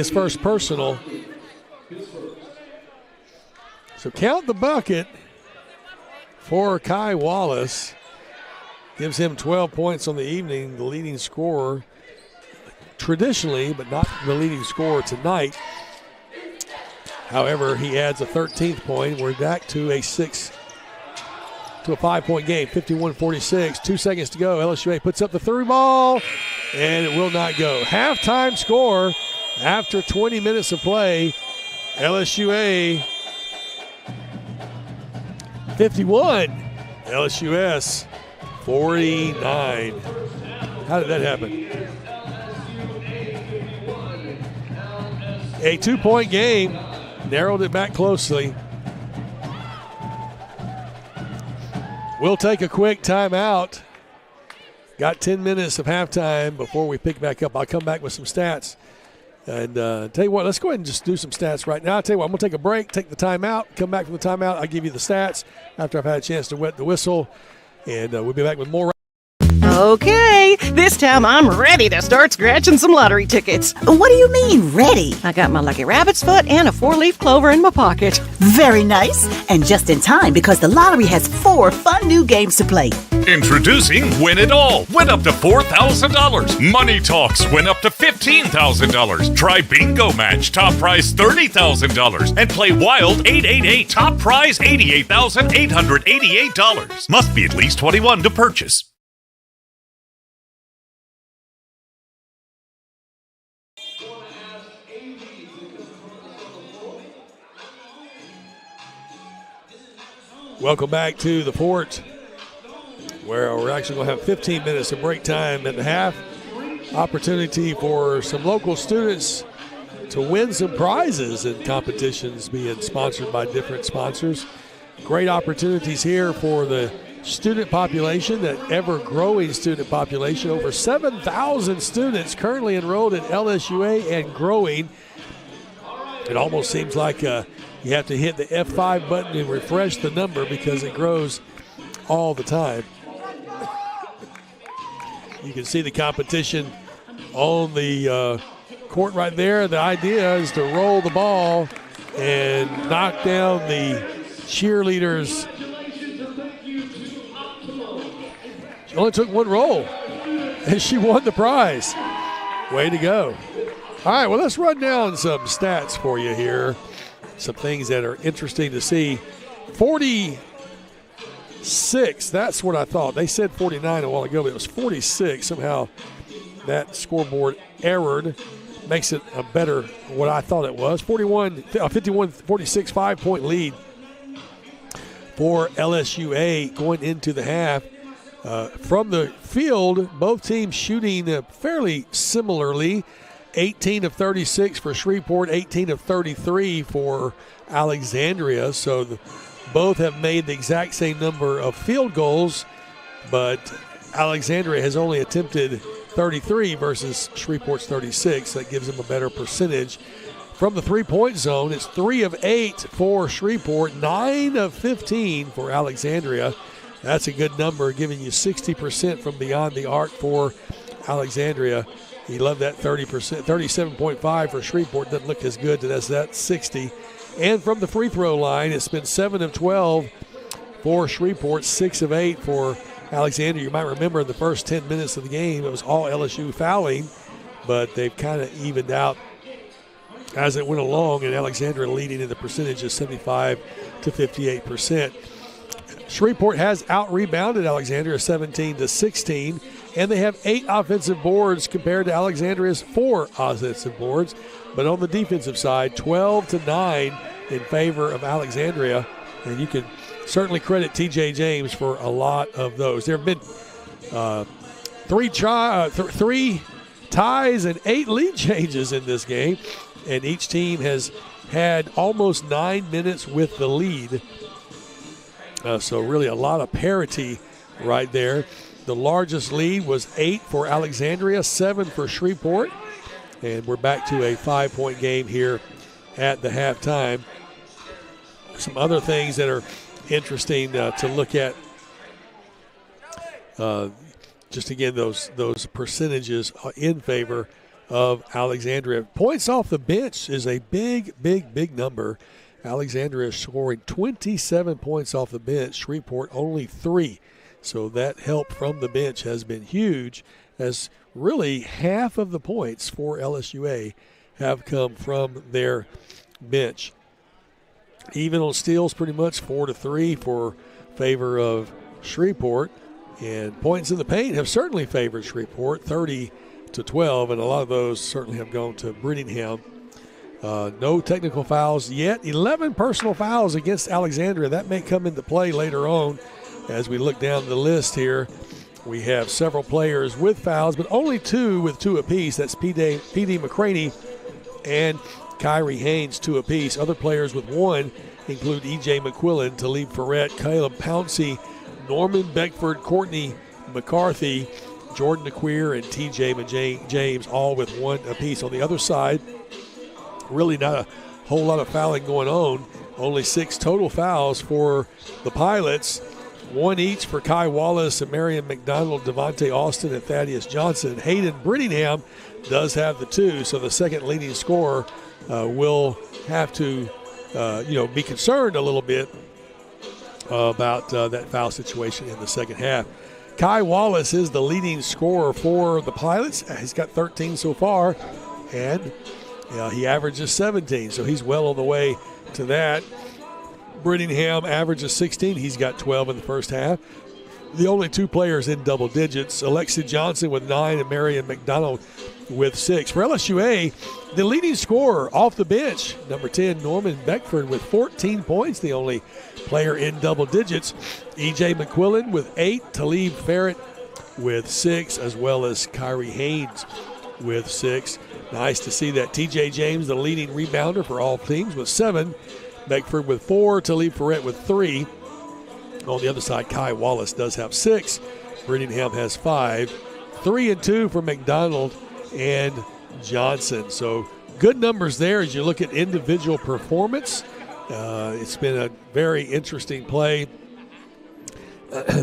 first personal. So count the bucket for Kai Wallace. Gives him 12 points on the evening, the leading scorer traditionally, but not the leading scorer tonight. However, he adds a 13th point. We're back to a 5-point game, 51-46. 2 seconds to go. LSUA puts up the third ball, and it will not go. Halftime score after 20 minutes of play. LSUA 51, LSUS 49. How did that happen? A 2-point game. Narrowed it back closely. We'll take a quick timeout. Got 10 minutes of halftime before we pick back up. I'll come back with some stats. And tell you what, let's go ahead and just do some stats right now. I'll tell you what, I'm going to take a break, take the timeout, come back from the timeout. I'll give you the stats after I've had a chance to wet the whistle. And we'll be back with more. Okay, this time I'm ready to start scratching some lottery tickets. What do you mean, ready? I got my lucky rabbit's foot and a 4-leaf clover in my pocket. Very nice. And just in time because the lottery has 4 fun new games to play. Introducing Win It All. Win up to $4,000. Money Talks. Win up to $15,000. Try Bingo Match. Top prize $30,000. And play Wild 888. Top prize $88,888. Must be at least 21 to purchase. Welcome back to the Fort, where we're actually going to have 15 minutes of break time at the half. Opportunity for some local students to win some prizes in competitions being sponsored by different sponsors. Great opportunities here for the student population, that ever-growing student population. Over 7,000 students currently enrolled at LSUA and growing. It almost seems like you have to hit the F5 button and refresh the number because it grows all the time. You can see the competition on the court right there. The idea is to roll the ball and knock down the cheerleaders. She only took one roll, and she won the prize. Way to go. All right, well, let's run down some stats for you here. Some things that are interesting to see. 46, that's what I thought. They said 49 a while ago, but it was 46. Somehow that scoreboard errored. Makes it a better what I thought it was. 51-46, 5-point lead for LSUA going into the half. From the field, both teams shooting fairly similarly. 18 of 36 for Shreveport, 18 of 33 for Alexandria. So both have made the exact same number of field goals, but Alexandria has only attempted 33 versus Shreveport's 36. That gives them a better percentage. From the three-point zone, it's 3 of 8 for Shreveport, 9 of 15 for Alexandria. That's a good number, giving you 60% from beyond the arc for Alexandria. You love that 30%, 37.5 for Shreveport. Doesn't look as good as that 60. And from the free throw line, it's been 7 of 12 for Shreveport, 6 of 8 for Alexandria. You might remember in the first 10 minutes of the game, it was all LSU fouling, but they've kind of evened out as it went along, and Alexandria leading in the percentage is 75 to 58%. Shreveport has out-rebounded Alexandria 17-16, and they have 8 offensive boards compared to Alexandria's 4 offensive boards. But on the defensive side, 12-9 in favor of Alexandria, and you can certainly credit T.J. James for a lot of those. There have been 3 ties and 8 lead changes in this game, and each team has had almost 9 minutes with the lead. So really a lot of parity right there. The largest lead was 8 for Alexandria, 7 for Shreveport. And we're back to a 5-point game here at the halftime. Some other things that are interesting to look at. Just again, those percentages in favor of Alexandria. Points off the bench is a big number. Alexandria is scoring 27 points off the bench. Shreveport only 3. So that help from the bench has been huge, as really half of the points for LSUA have come from their bench. Even on steals, pretty much 4-3 for favor of Shreveport. And points in the paint have certainly favored Shreveport, 30-12, and a lot of those certainly have gone to Brittingham. No technical fouls yet. 11 personal fouls against Alexandria. That may come into play later on as we look down the list here. We have several players with fouls, but only 2 with 2 apiece. That's P.D. McCraney and Kyrie Haynes, 2 apiece. Other players with 1 include E.J. McQuillan, Talib Ferret, Caleb Pouncey, Norman Beckford, Courtney McCarthy, Jordan DeQueer, and T.J. James, all with 1 apiece. On the other side, really not a whole lot of fouling going on. Only 6 total fouls for the Pilots. one each for Kai Wallace and Marion McDonald, Devontae Austin, and Thaddeus Johnson. Hayden Brittingham does have the 2, so the second leading scorer will have to, be concerned a little bit about that foul situation in the second half. Kai Wallace is the leading scorer for the Pilots. He's got 13 so far, and he averages 17, so he's well on the way to that. Brittingham averages 16. He's got 12 in the first half. The only 2 players in double digits, Alexi Johnson with 9 and Marion McDonald with 6. For LSUA, the leading scorer off the bench, number 10, Norman Beckford with 14 points, the only player in double digits. E.J. McQuillan with 8, Talib Farrett with 6, as well as Kyrie Haynes with 6. Nice to see that. T.J. James, the leading rebounder for all teams, with 7. Beckford with 4, Talib Farrett with 3. On the other side, Kai Wallace does have 6. Brittingham has 5. 3 and 2 for McDonald and Johnson. So good numbers there as you look at individual performance. It's been a very interesting play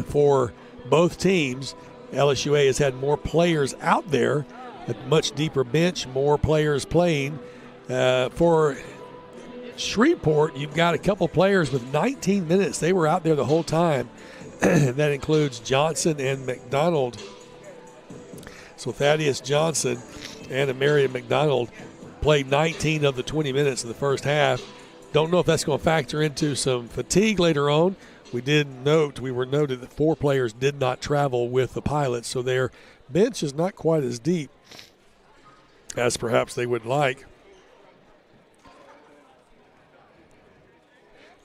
for both teams. LSUA has had more players out there, a much deeper bench, more players playing. For Shreveport, you've got a couple players with 19 minutes. They were out there the whole time. That includes Johnson and McDonald. So Thaddeus Johnson and Marion McDonald played 19 of the 20 minutes in the first half. Don't know if that's going to factor into some fatigue later on. We were noted that 4 players did not travel with the Pilots, so their bench is not quite as deep as perhaps they would like.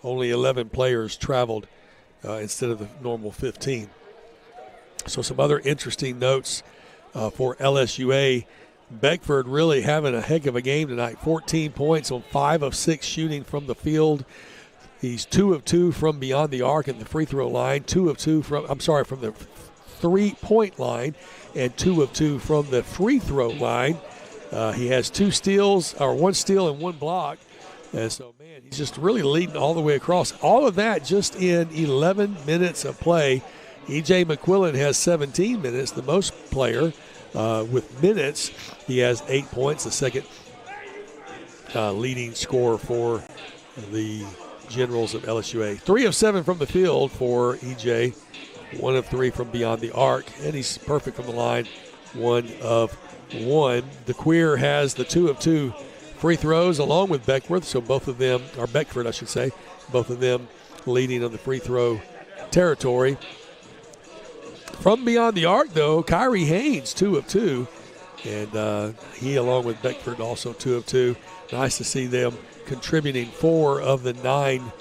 Only 11 players traveled instead of the normal 15. So some other interesting notes for LSUA. Beckford really having a heck of a game tonight. 14 points on 5 of 6 shooting from the field. He's 2 of 2 from beyond the arc at the free throw line. 2 of 2 from the 3-point line, and 2 of 2 from the free throw line. He has 2 steals, or 1 steal and 1 block. And so, man, he's just really leading all the way across. All of that just in 11 minutes of play. E.J. McQuillan has 17 minutes, the most player with minutes. He has 8 points, the second leading scorer for the Generals of LSUA. 3 of 7 from the field for E.J., 1 of 3 from beyond the arc, and he's perfect from the line, 1 of 1. The Queer has the 2 of 2 free throws along with Beckworth, so both of them, or Beckford I should say, both of them leading on the free throw territory. From beyond the arc, though, Kyrie Haynes, 2 of 2, and he along with Beckford also 2 of 2. Nice to see them contributing 4 of the 9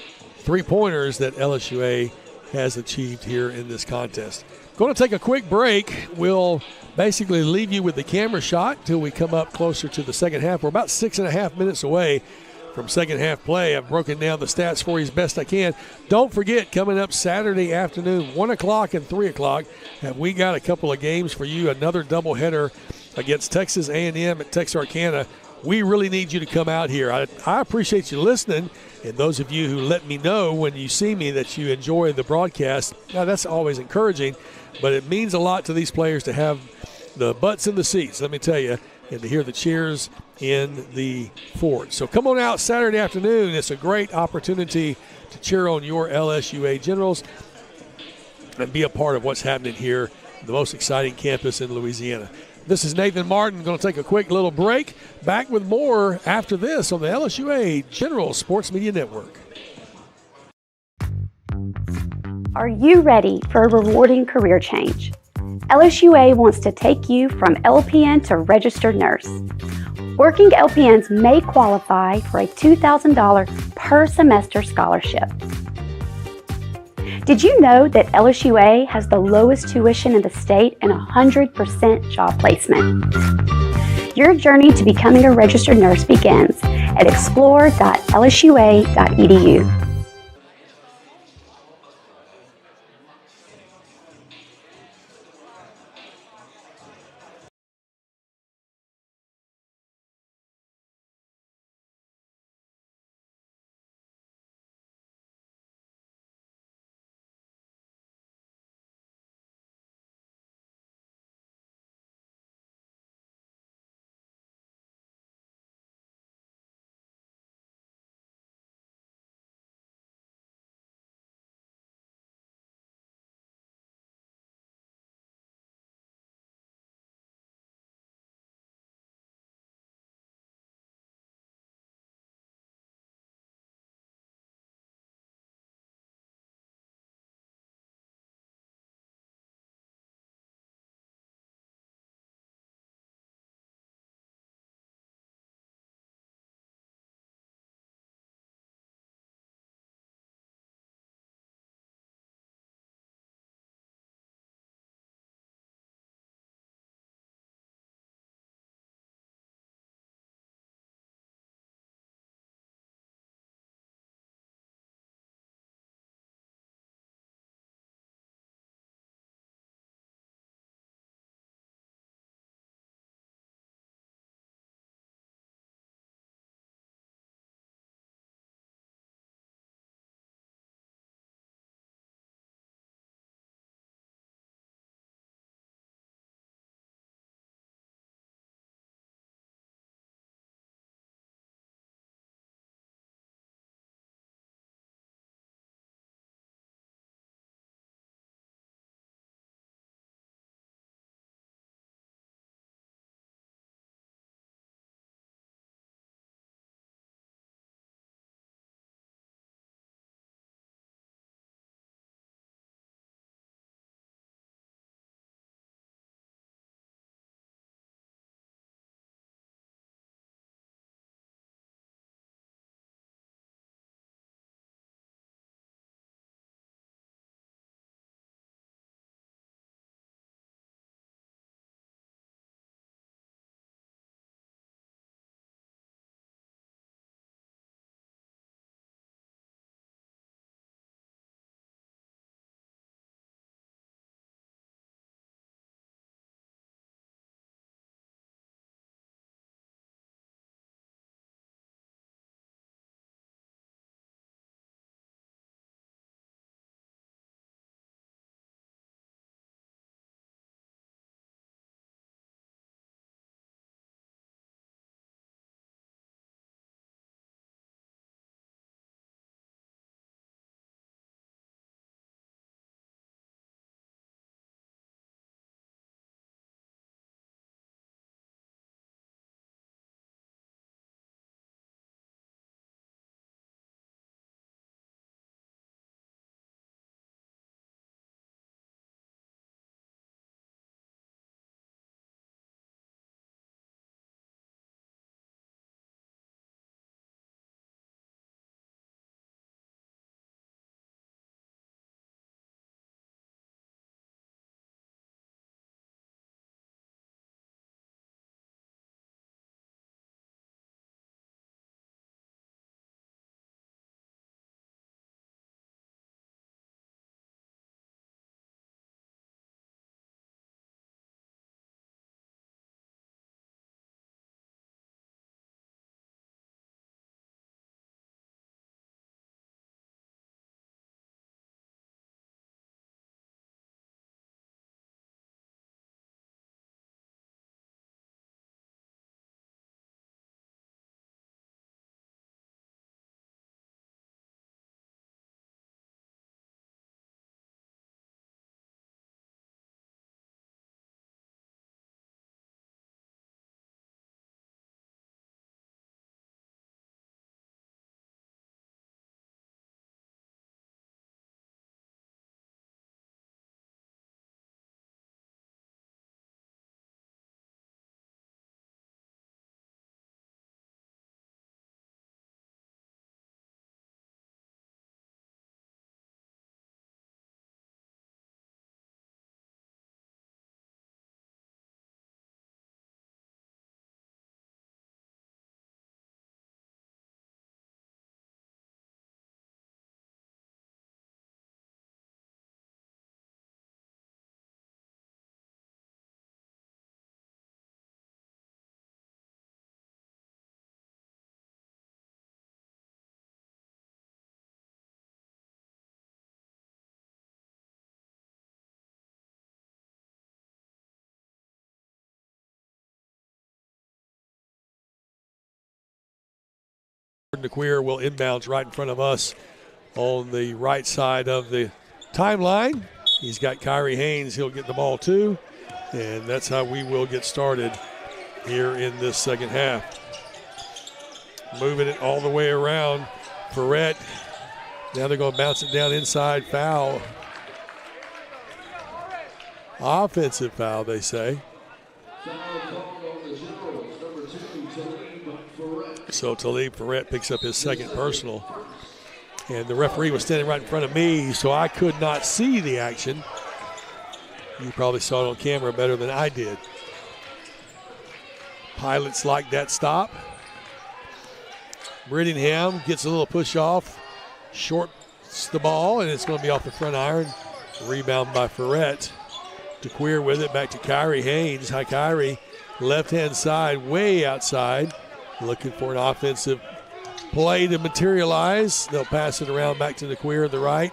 3-pointers that LSUA has achieved here in this contest. Going to take a quick break. We'll basically leave you with the camera shot until we come up closer to the second half. We're about 6.5 minutes away from second half play. I've broken down the stats for you as best I can. Don't forget, coming up Saturday afternoon, 1 o'clock and 3 o'clock, have we got a couple of games for you, another doubleheader against Texas A&M at Texarkana. We really need you to come out here. I appreciate you listening, and those of you who let me know when you see me that you enjoy the broadcast. Now, that's always encouraging, but it means a lot to these players to have the butts in the seats, let me tell you, and to hear the cheers in the fort. So come on out Saturday afternoon. It's a great opportunity to cheer on your LSUA Generals and be a part of what's happening here, the most exciting campus in Louisiana. This is Nathan Martin. Going to take a quick little break. Back with more after this on the LSUA General Sports Media Network. Are you ready for a rewarding career change? LSUA wants to take you from LPN to registered nurse. Working LPNs may qualify for a $2,000 per semester scholarship. Did you know that LSUA has the lowest tuition in the state and 100% job placement? Your journey to becoming a registered nurse begins at explore.lsua.edu. Jordan DeQueer will inbounds right in front of us on the right side of the timeline. He's got Kyrie Haynes. He'll get the ball too. And that's how we will get started here in this second half. Moving it all the way around. Ferret. Now they're going to bounce it down inside. Foul. Offensive foul, they say. So Talib Ferret picks up his second personal. And the referee was standing right in front of me, so I could not see the action. You probably saw it on camera better than I did. Pilots like that stop. Brittingham gets a little push off, shorts the ball, and it's going to be off the front iron. Rebound by Ferret. DeQueer with it, back to Kyrie Haynes. Hi, Kyrie. Left-hand side, way outside. Looking for an offensive play to materialize. They'll pass it around back to DeQueer to the right.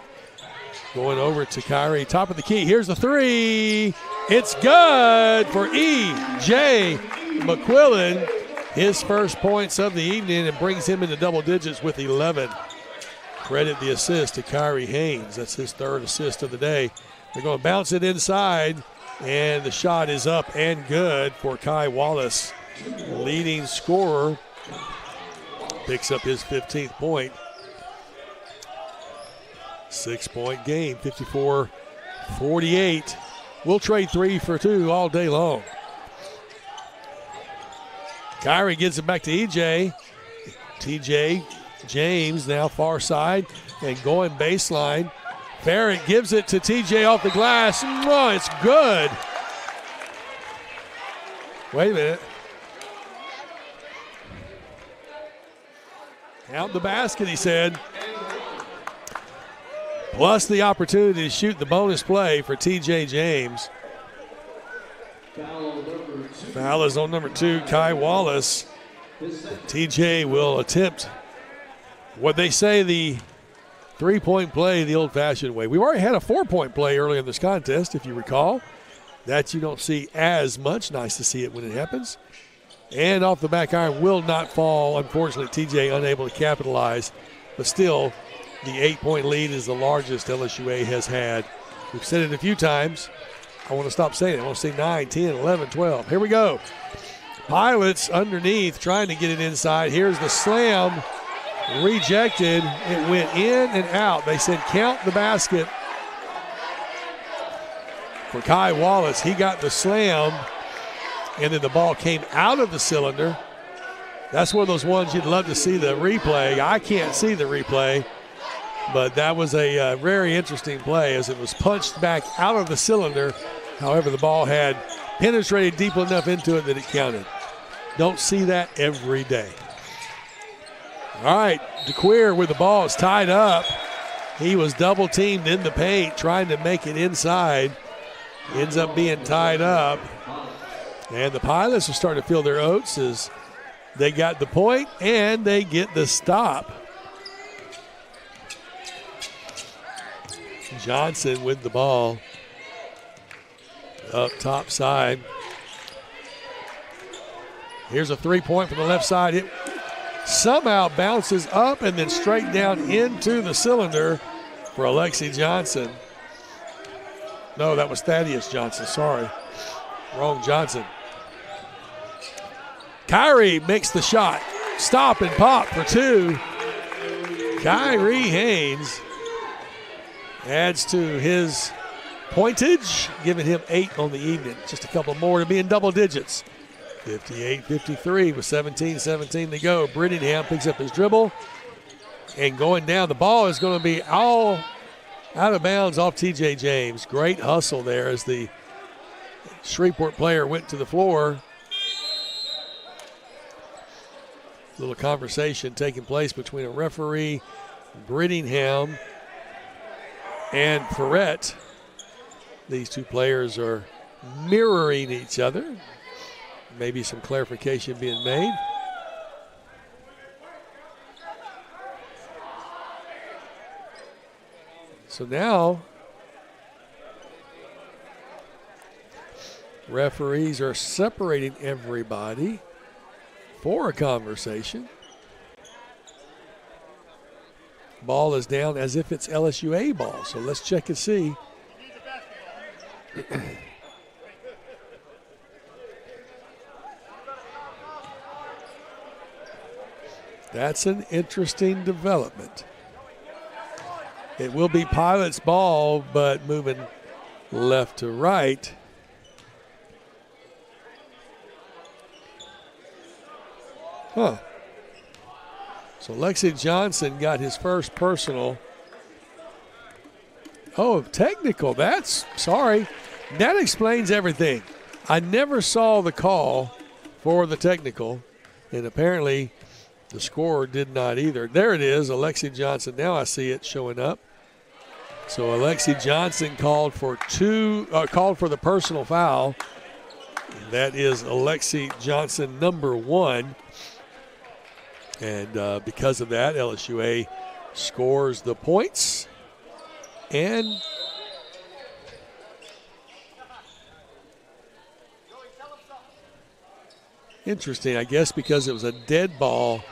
Going over to Kyrie, top of the key. Here's the three. It's good for E.J. McQuillan. His first points of the evening and brings him into double digits with 11. Credit the assist to Kyrie Haynes. That's his third assist of the day. They're going to bounce it inside, and the shot is up and good for Kai Wallace. Leading scorer picks up his 15th point. 6-point game, 54-48. We'll trade 3 for 2 all day long. Kyrie gives it back to EJ. TJ James now far side and going baseline. Barrett gives it to TJ off the glass. Oh, it's good. Wait a minute. Count the basket, he said. Plus the opportunity to shoot the bonus play for TJ James. Foul is on number 2, Kai Wallace. TJ will attempt what they say the 3-point play the old-fashioned way. We've already had a 4-point play earlier in this contest, if you recall. That you don't see as much. Nice to see it when it happens. And off the back iron will not fall. Unfortunately, TJ unable to capitalize. But still, the 8-point lead is the largest LSUA has had. We've said it a few times. I want to stop saying it. I want to say 9, 10, 11, 12. Here we go. Pilots underneath trying to get it inside. Here's the slam. Rejected. It went in and out. They said count the basket for Kai Wallace. He got the slam, and then the ball came out of the cylinder. That's one of those ones you'd love to see the replay. I can't see the replay, but that was a very interesting play as it was punched back out of the cylinder. However, the ball had penetrated deep enough into it that it counted. Don't see that every day. All right, DeQueer with the ball is tied up. He was double teamed in the paint trying to make it inside. Ends up being tied up. And the Pilots are starting to feel their oats as they got the point and they get the stop. Johnson with the ball up top side. Here's a 3-point from the left side. It somehow bounces up and then straight down into the cylinder for Alexi Johnson. No, that was Thaddeus Johnson. Sorry. Wrong Johnson. Kyrie makes the shot. Stop and pop for 2. Kyrie Haynes adds to his pointage, giving him 8 on the evening. Just a couple more to be in double digits. 58-53 with 17-17 to go. Brittingham picks up his dribble and going down. The ball is going to be all out of bounds off TJ James. Great hustle there as the Shreveport player went to the floor. Little conversation taking place between a referee, Brittingham, and Ferret. These two players are mirroring each other. Maybe some clarification being made. So now, referees are separating everybody for a conversation. Ball is down as if it's LSUA ball. So let's check and see. That's an interesting development. It will be Pilot's ball, but moving left to right. Huh. So Lexi Johnson got his first personal. Oh, technical. Sorry. That explains everything. I never saw the call for the technical, and apparently the scorer did not either. There it is, Alexi Johnson. Now I see it showing up. So Alexi Johnson called for the personal foul. That is Alexi Johnson, number 1. And because of that, LSUA scores the points. And interesting, I guess because it was a dead ball,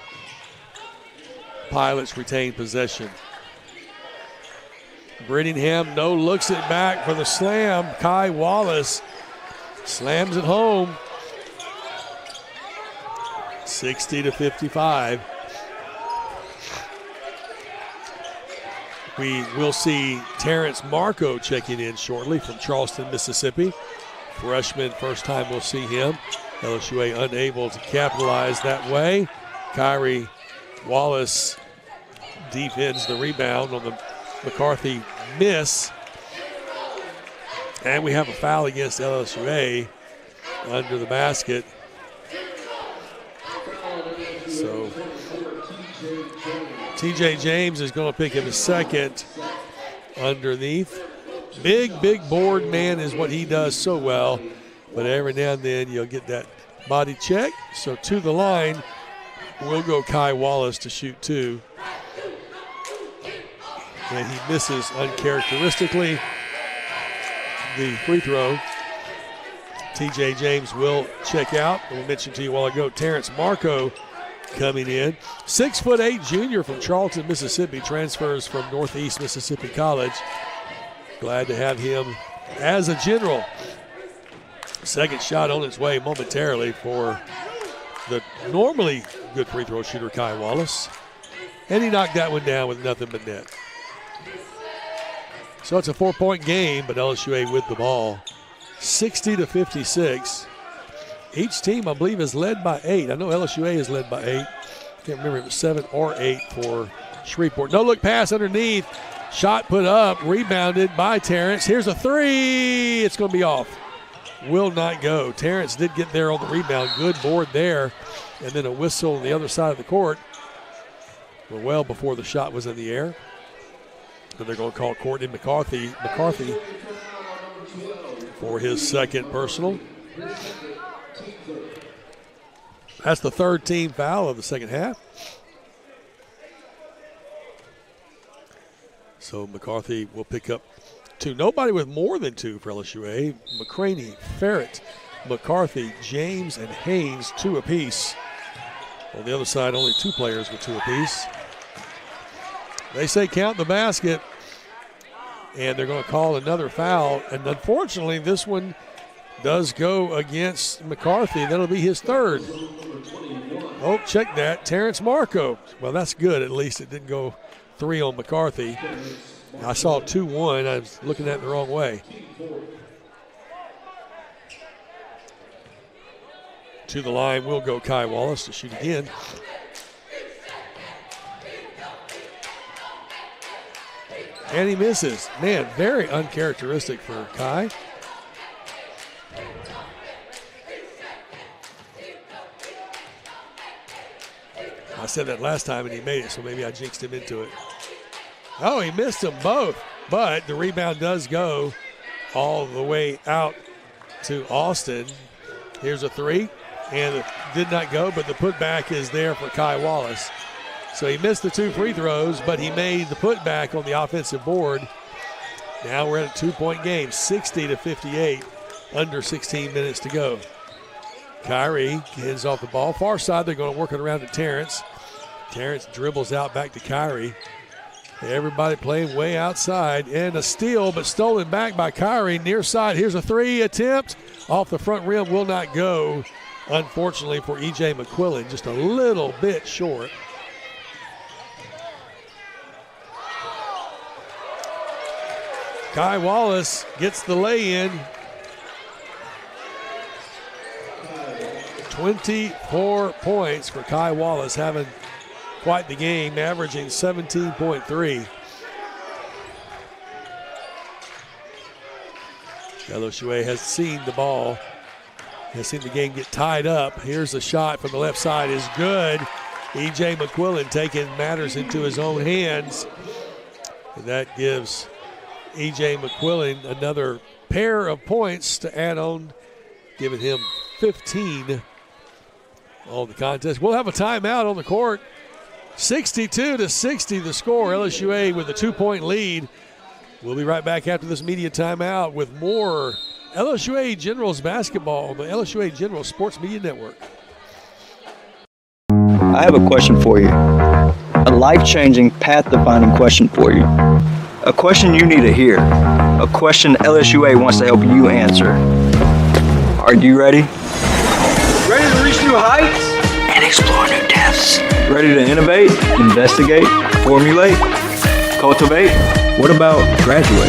Pilots retain possession. Brittingham looks it back for the slam. Kai Wallace slams it home. 60-55. We will see Terrence Marco checking in shortly from Charleston, Mississippi. Freshman, first time we'll see him. LSUA unable to capitalize that way. Kyrie Wallace defends the rebound on the McCarthy miss. And we have a foul against LSUA under the basket. So TJ James is going to pick him a second underneath. Big board man is what he does so well. But every now and then you'll get that body check. So to the line will go Kai Wallace to shoot 2. And he misses uncharacteristically the free throw. TJ James will check out. We mentioned to you a while ago, Terrence Marco coming in. 6'8" junior from Charleston, Mississippi, transfers from Northeast Mississippi College. Glad to have him as a general. Second shot on its way momentarily for the normally good free throw shooter, Kai Wallace. And he knocked that one down with nothing but net. So it's a 4-point game, but LSUA with the ball. 60-56. Each team, I believe, is led by 8. I know LSUA is led by 8. Can't remember if it was 7 or 8 for Shreveport. No look pass underneath. Shot put up, rebounded by Terrence. Here's a 3. It's going to be off. Will not go. Terrence did get there on the rebound. Good board there. And then a whistle on the other side of the court. Well before the shot was in the air. So they're going to call Courtney McCarthy for his second personal. That's the third team foul of the second half. So McCarthy will pick up 2. Nobody with more than 2 for LSUA. McCraney, Ferret, McCarthy, James, and Haynes, 2 apiece. On the other side, only 2 players with 2 apiece. They say count the basket, and they're going to call another foul. And unfortunately, this one does go against McCarthy. That'll be his third. Oh, check that. Terrence Marco. Well, that's good. At least it didn't go 3 on McCarthy. I saw 2-1. I was looking at it the wrong way. To the line will go Kai Wallace to shoot again. And he misses. Man, very uncharacteristic for Kai. I said that last time and he made it, so maybe I jinxed him into it. Oh, he missed them both, but the rebound does go all the way out to Austin. Here's a 3, and it did not go, but the putback is there for Kai Wallace. So he missed the 2 free throws, but he made the putback on the offensive board. Now we're at a 2-point game, 60-58, under 16 minutes to go. Kyrie hands off the ball. Far side, they're going to work it around to Terrence. Terrence dribbles out back to Kyrie. Everybody playing way outside. And a steal, but stolen back by Kyrie. Near side, here's a three attempt. Off the front rim, will not go. Unfortunately for E.J. McQuillan, just a little bit short. Kai Wallace gets the lay-in. 24 points for Kai Wallace, having quite the game, averaging 17.3. LSUA has seen the ball, has seen the game get tied up. Here's a shot from the left side, is good. E.J. McQuillan taking matters into his own hands. And that gives E.J. McQuillan another pair of points to add on, giving him 15 on the contest. We'll have a timeout on the court. 62-60 the score. LSUA with a 2-point lead. We'll be right back after this media timeout with more LSUA Generals basketball on the LSUA Generals Sports Media Network. I have a question for you. A life-changing, path-defining question for you. A question you need to hear. A question LSUA wants to help you answer. Are you ready? Ready to reach new heights? And explore new depths. Ready to innovate, investigate, formulate, cultivate? What about graduate?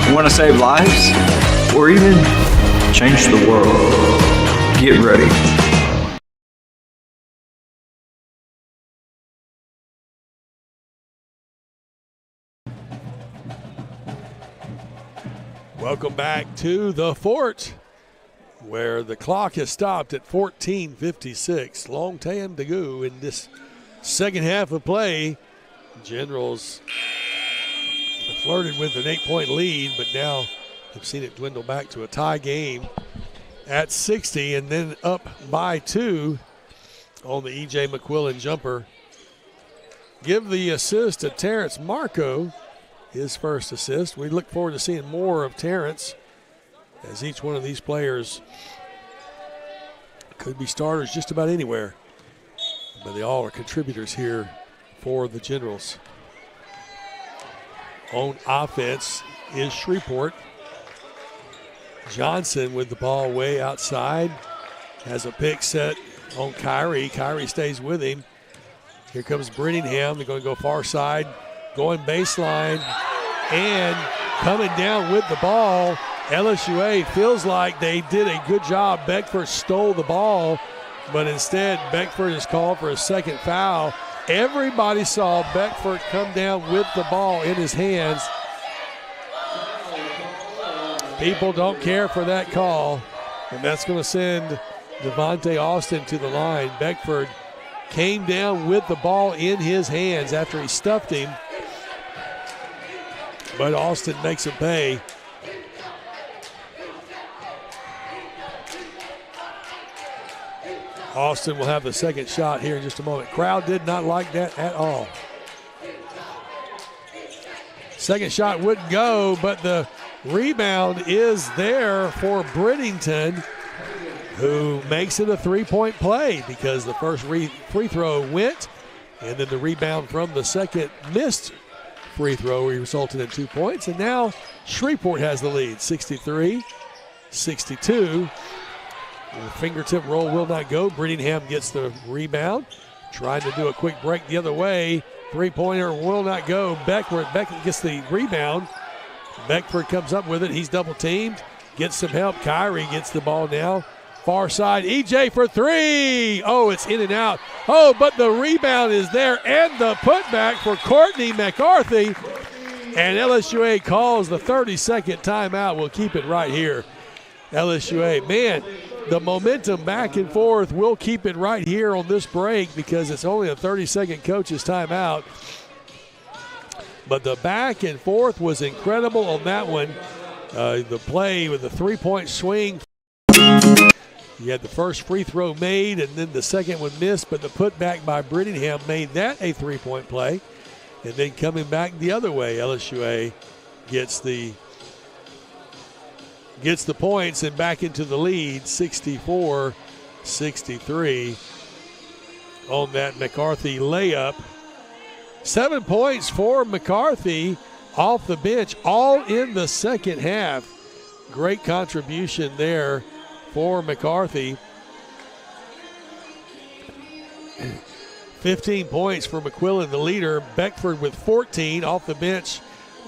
You want to save lives? Or even change the world? Get ready. Welcome back to the Fort, where the clock has stopped at 14:56. Long time to go in this second half of play. Generals flirted with an 8-point lead, but now have seen it dwindle back to a tie game at 60, and then up by 2 on the E.J. McQuillan jumper. Give the assist to Terrence Marco, his first assist. We look forward to seeing more of Terrence, as each one of these players could be starters just about anywhere, but they all are contributors here for the Generals. On offense is Shreveport. Johnson with the ball way outside. Has a pick set on Kyrie. Kyrie stays with him. Here comes Brittingham. They're going to go far side. Going baseline. And coming down with the ball. LSUA feels like they did a good job. Beckford stole the ball, but instead Beckford is called for a second foul. Everybody saw Beckford come down with the ball in his hands. People don't care for that call, and that's going to send Devontae Austin to the line. Beckford came down with the ball in his hands after he stuffed him, but Austin makes him pay. Austin will have the second shot here in just a moment. Crowd did not like that at all. Second shot wouldn't go, but the rebound is there for Brittington, who makes it a three-point play because the first free throw went, and then the rebound from the second missed free throw resulted in 2 points. And now Shreveport has the lead, 63-62. The fingertip roll will not go. Brittingham gets the rebound. Trying to do a quick break the other way. Three-pointer will not go. Beckford gets the rebound. Beckford comes up with it. He's double-teamed. Gets some help. Kyrie gets the ball now. Far side. EJ for three. Oh, it's in and out. Oh, but the rebound is there. And the putback for Courtney McCarthy. And LSUA calls the 30-second timeout. We'll keep it right here. LSUA, man, the momentum back and forth. We'll keep it right here on this break because it's only a 30-second coach's timeout. But the back and forth was incredible on that one. The play with the three-point swing. You had the first free throw made and then the second one missed, but the putback by Brittingham made that a three-point play. And then coming back the other way, LSUA gets the points and back into the lead, 64-63 on that McCarthy layup. 7 points for McCarthy off the bench, all in the second half. Great contribution there for McCarthy. 15 points for McQuillan, the leader. Beckford with 14 off the bench,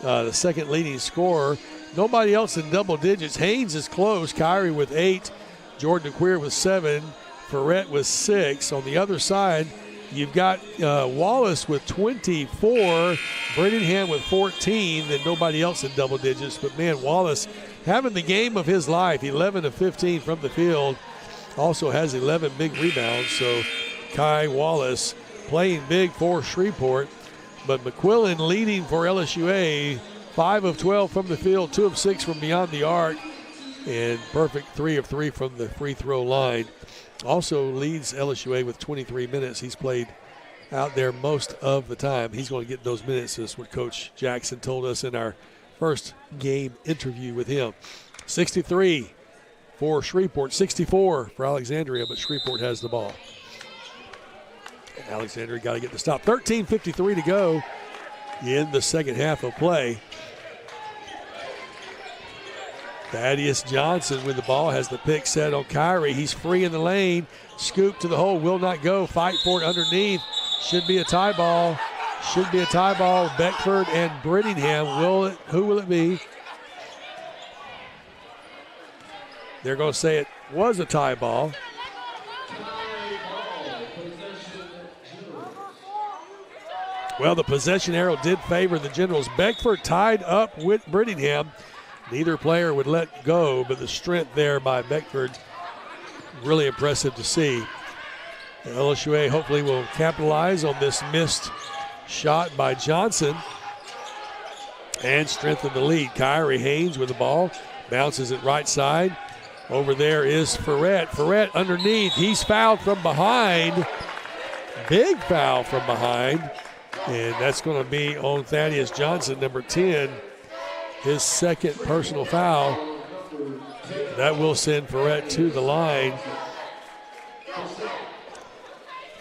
the second leading scorer. Nobody else in double digits. Haynes is close. Kyrie with 8. Jordan DeQueer with 7. Ferret with 6. On the other side, you've got Wallace with 24. Brittingham with 14. Then nobody else in double digits. But, man, Wallace having the game of his life. 11 of 15 from the field. Also has 11 big rebounds. So, Kai Wallace playing big for Shreveport. But McQuillan leading for LSUA. 5 of 12 from the field, 2 of 6 from beyond the arc, and perfect 3 of 3 from the free throw line. Also leads LSUA with 23 minutes. He's played out there most of the time. He's going to get those minutes, is what Coach Jackson told us in our first game interview with him. 63 for Shreveport, 64 for Alexandria, but Shreveport has the ball. Alexandria got to get the stop. 13:53 to go in the second half of play. Thaddeus Johnson with the ball, has the pick set on Kyrie. He's free in the lane. Scoop to the hole, will not go. Fight for it underneath. Should be a tie ball. Should be a tie ball. Beckford and Brittingham. Who will it be? They're going to say it was a tie ball. Well, the possession arrow did favor the Generals. Beckford tied up with Brittingham. Neither player would let go, but the strength there by Beckford, really impressive to see. LSUA hopefully will capitalize on this missed shot by Johnson and strengthen the lead. Kyrie Haynes with the ball, bounces it right side. Over there is Ferret. Ferret underneath. He's fouled from behind. Big foul from behind. And that's going to be on Thaddeus Johnson, number 10. His second personal foul. That will send Ferret to the line.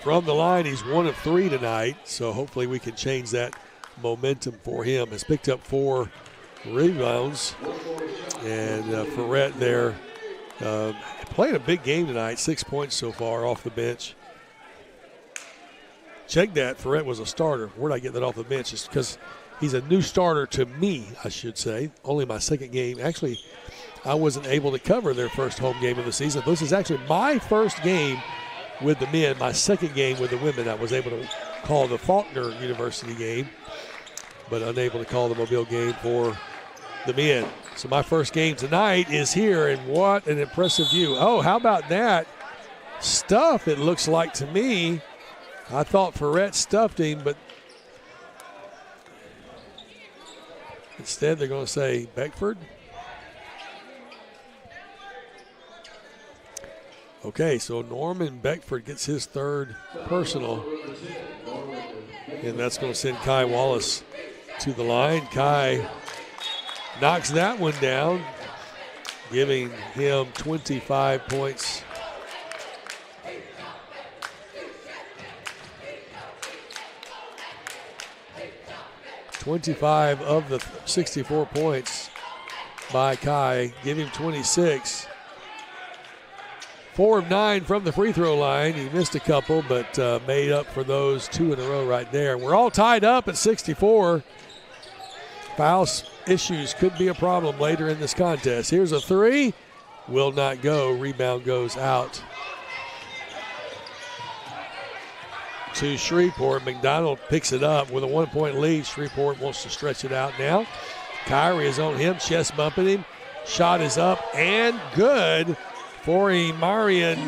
From the line, he's 1 of 3 tonight, so hopefully we can change that momentum for him. Has picked up 4 rebounds. And Ferret there playing a big game tonight, 6 points so far off the bench. Check that, Ferret was a starter. Where did I get that off the bench? It's because he's a new starter to me, I should say. Only my second game. Actually, I wasn't able to cover their first home game of the season. This is actually my first game with the men, my second game with the women. I was able to call the Faulkner University game, but unable to call the Mobile game for the men. So my first game tonight is here, and what an impressive view. Oh, how about that? Stuff, it looks like to me. I thought Ferret stuffed him, but instead they're going to say Beckford. Okay, so Norman Beckford gets his third personal, and that's going to send Kai Wallace to the line. Kai knocks that one down, giving him 25 points. 25 of the 64 points by Kai. Give him 26. 4 of 9 from the free throw line. He missed a couple, but made up for those 2 in a row right there. We're all tied up at 64. Foul issues could be a problem later in this contest. Here's a 3. Will not go. Rebound goes out to Shreveport. McDonald picks it up with a 1-point lead. Shreveport wants to stretch it out now. Kyrie is on him, chest bumping him. Shot is up and good for Marion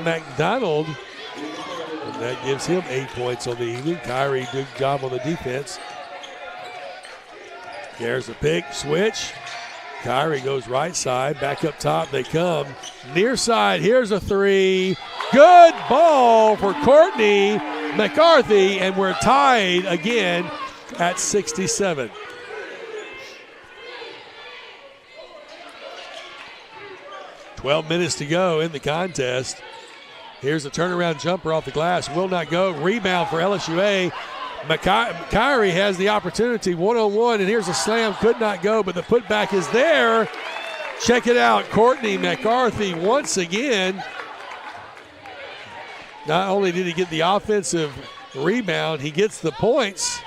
McDonald. And that gives him 8 points on the evening. Kyrie, good job on the defense. There's a pick, switch. Kyrie goes right side, back up top they come. Near side, here's a 3. Good ball for Courtney McCarthy, and we're tied again at 67. "12 minutes to go in the contest. Here's a turnaround jumper off the glass. Will not go. Rebound for LSUA. Kyrie has the opportunity one-on-one, and here's a slam. Could not go, but the putback is there. Check it out. Courtney McCarthy once again. Not only did he get the offensive rebound, he gets the points.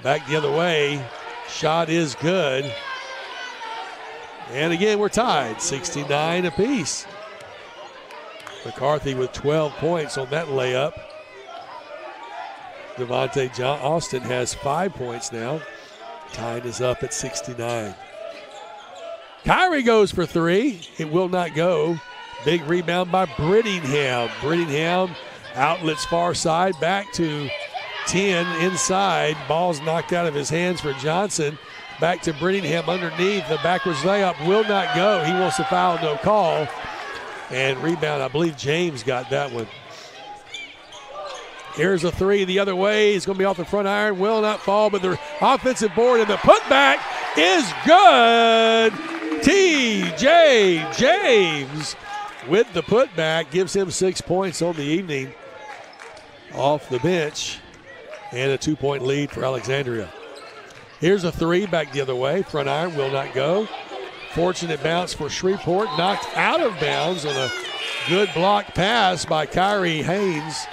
Back the other way. Shot is good. And again, we're tied, 69 apiece. McCarthy with 12 points on that layup. Devontae Austin has 5 points now. Tying is up at 69. Kyrie goes for three. It will not go. Big rebound by Brittingham. Brittingham outlets far side, back to 10 inside. Ball's knocked out of his hands for Johnson. Back to Brittingham underneath. The backwards layup will not go. He wants to foul, no call. And rebound, I believe James got that one. Here's a three the other way. He's going to be off the front iron. Will not fall, but the offensive board and the putback is good. T.J. James with the putback gives him 6 points on the evening off the bench and a 2-point lead for Alexandria. Here's a three back the other way. Front iron will not go. Fortunate bounce for Shreveport. Knocked out of bounds on a good block pass by Kyrie Haynes.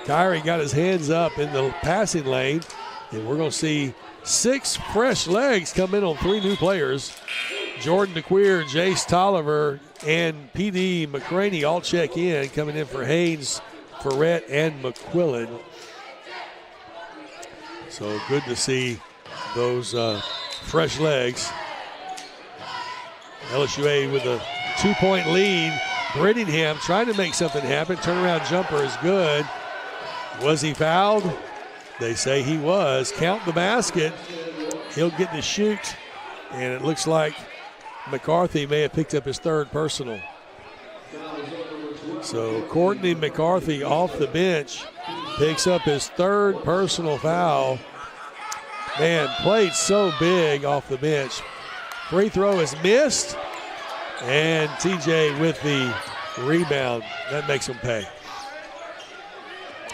Kyrie got his hands up in the passing lane, and we're going to see 6 fresh legs come in on 3 new players. Jordan DeQueer, Jace Tolliver, and P.D. McCraney all check in, coming in for Haynes, Ferret, and McQuillan. So good to see those fresh legs. LSUA with a 2-point lead. Brittingham trying to make something happen. Turnaround jumper is good. Was he fouled? They say he was. Count the basket. He'll get to shoot. And it looks like McCarthy may have picked up his 3rd personal. So Courtney McCarthy off the bench picks up his 3rd personal foul. Man, played so big off the bench. Free throw is missed. And TJ with the rebound. That makes him pay.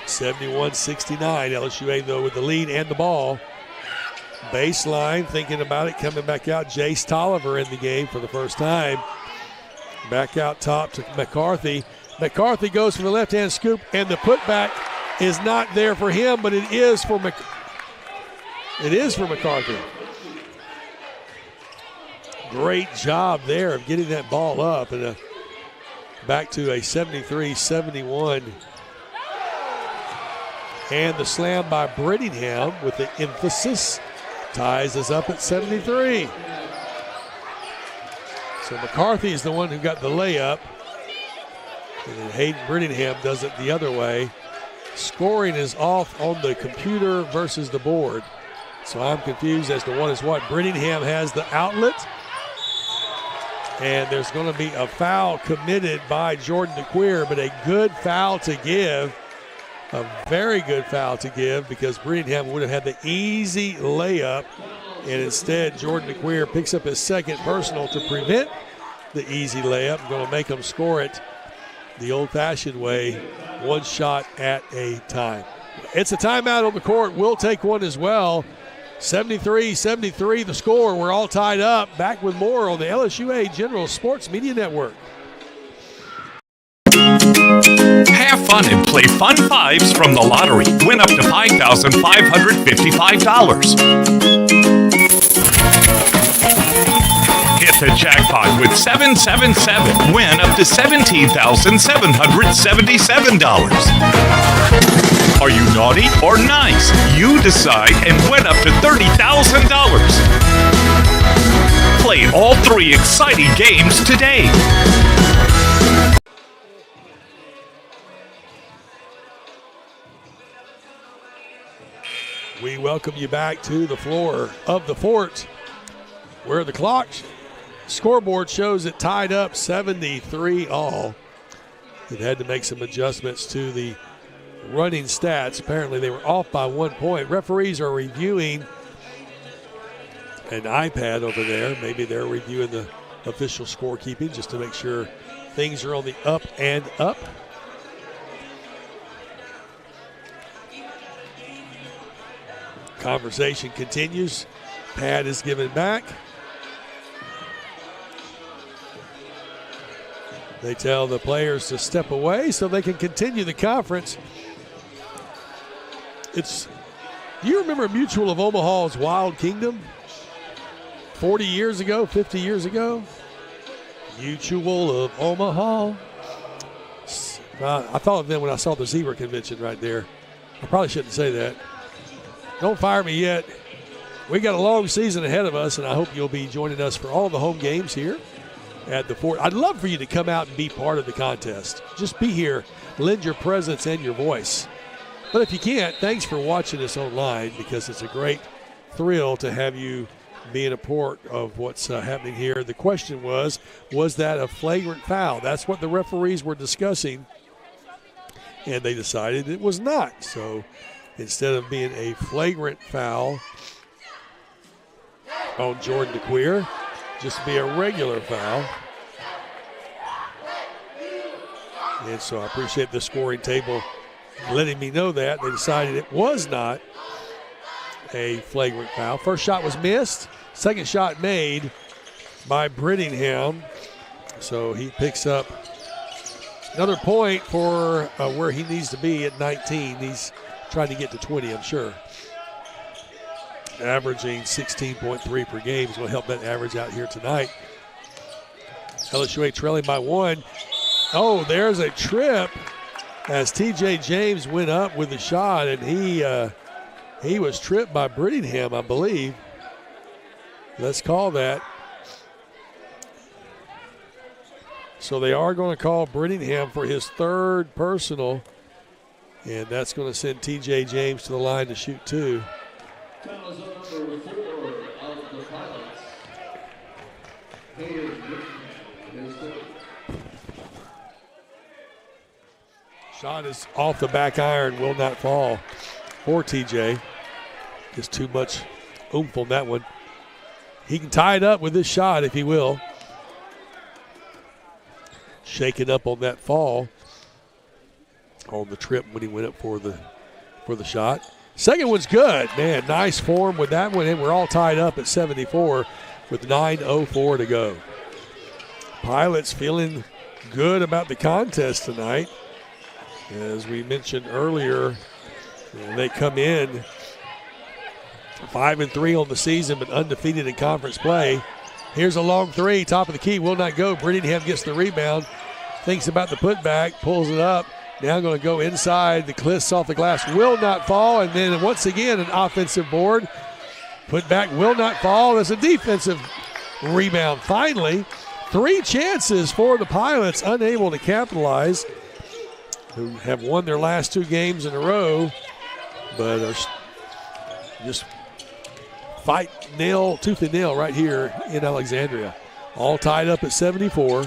71-69. LSUA, though, with the lead and the ball. Baseline, thinking about it, coming back out. Jace Tolliver in the game for the first time. Back out top to McCarthy. McCarthy goes for the left-hand scoop, and the putback is not there for him, but it is for McCarthy. Great job there of getting that ball up, and back to a 73-71. And the slam by Brittingham with the emphasis ties us up at 73. So McCarthy is the one who got the layup. And then Hayden Brittingham does it the other way. Scoring is off on the computer versus the board. So I'm confused as to what is what. Brittingham has the outlet. And there's going to be a foul committed by Jordan DeQueer, but a good foul to give. A very good foul to give, because Brittingham would have had the easy layup, and instead Jordan DeQueer picks up his 2nd personal to prevent the easy layup. Going to make him score it the old-fashioned way, 1 shot at a time. It's a timeout on the court. We'll take one as well. 73-73 the score. We're all tied up. Back with more on the LSUA General Sports Media Network. Have fun and play Fun Fives from the lottery. Win up to $5,555. Hit the jackpot with 777. Win up to $17,777. Are you naughty or nice? You decide and win up to $30,000. Play all 3 exciting games today. We welcome you back to the floor of the fort, where the clock scoreboard shows it tied up 73 all. They've had to make some adjustments to the running stats. Apparently they were off by 1 point. Referees are reviewing an iPad over there. Maybe they're reviewing the official scorekeeping just to make sure things are on the up and up. Conversation continues. Pad is given back. They tell the players to step away so they can continue the conference. Do you remember Mutual of Omaha's Wild Kingdom? 40 years ago, 50 years ago? Mutual of Omaha. I thought of them when I saw the Zebra Convention right there. I probably shouldn't say that. Don't fire me yet. We got a long season ahead of us, and I hope you'll be joining us for all the home games here at the Fort. I'd love for you to come out and be part of the contest. Just be here, lend your presence and your voice. But if you can't, thanks for watching us online, because it's a great thrill to have you being a part of what's happening here. The question was that a flagrant foul? That's what the referees were discussing, and they decided it was not. So instead of being a flagrant foul on Jordan DeQueer, just be a regular foul. And so I appreciate the scoring table letting me know that. They decided it was not a flagrant foul. First shot was missed. Second shot made by Brittingham. So he picks up another point for where he needs to be at 19. He's trying to get to 20, I'm sure. Averaging 16.3 per game is going to help that average out here tonight. LSUA trailing by 1. Oh, there's a trip as TJ James went up with the shot, and he was tripped by Brittingham, I believe. Let's call that. So they are going to call Brittingham for his third personal, and that's going to send TJ James to the line to shoot 2. Shot is off the back iron, will not fall for TJ. Just too much oomph on that one. He can tie it up with this shot if he will. Shaking up on that fall on the trip when he went up for the shot. Second one's good. Man, nice form with that one, and we're all tied up at 74 with 9:04 to go. Pilots feeling good about the contest tonight. As we mentioned earlier, they come in 5-3 on the season, but undefeated in conference play. Here's a long three, top of the key, will not go. Brittingham gets the rebound, thinks about the putback, pulls it up. Now going to go inside. The cliffs off the glass will not fall, and then once again an offensive board. Putback will not fall. There's a defensive rebound. Finally, 3 chances for the Pilots, unable to capitalize, who have won their last 2 games in a row, but are just fight tooth and nail right here in Alexandria. All tied up at 74.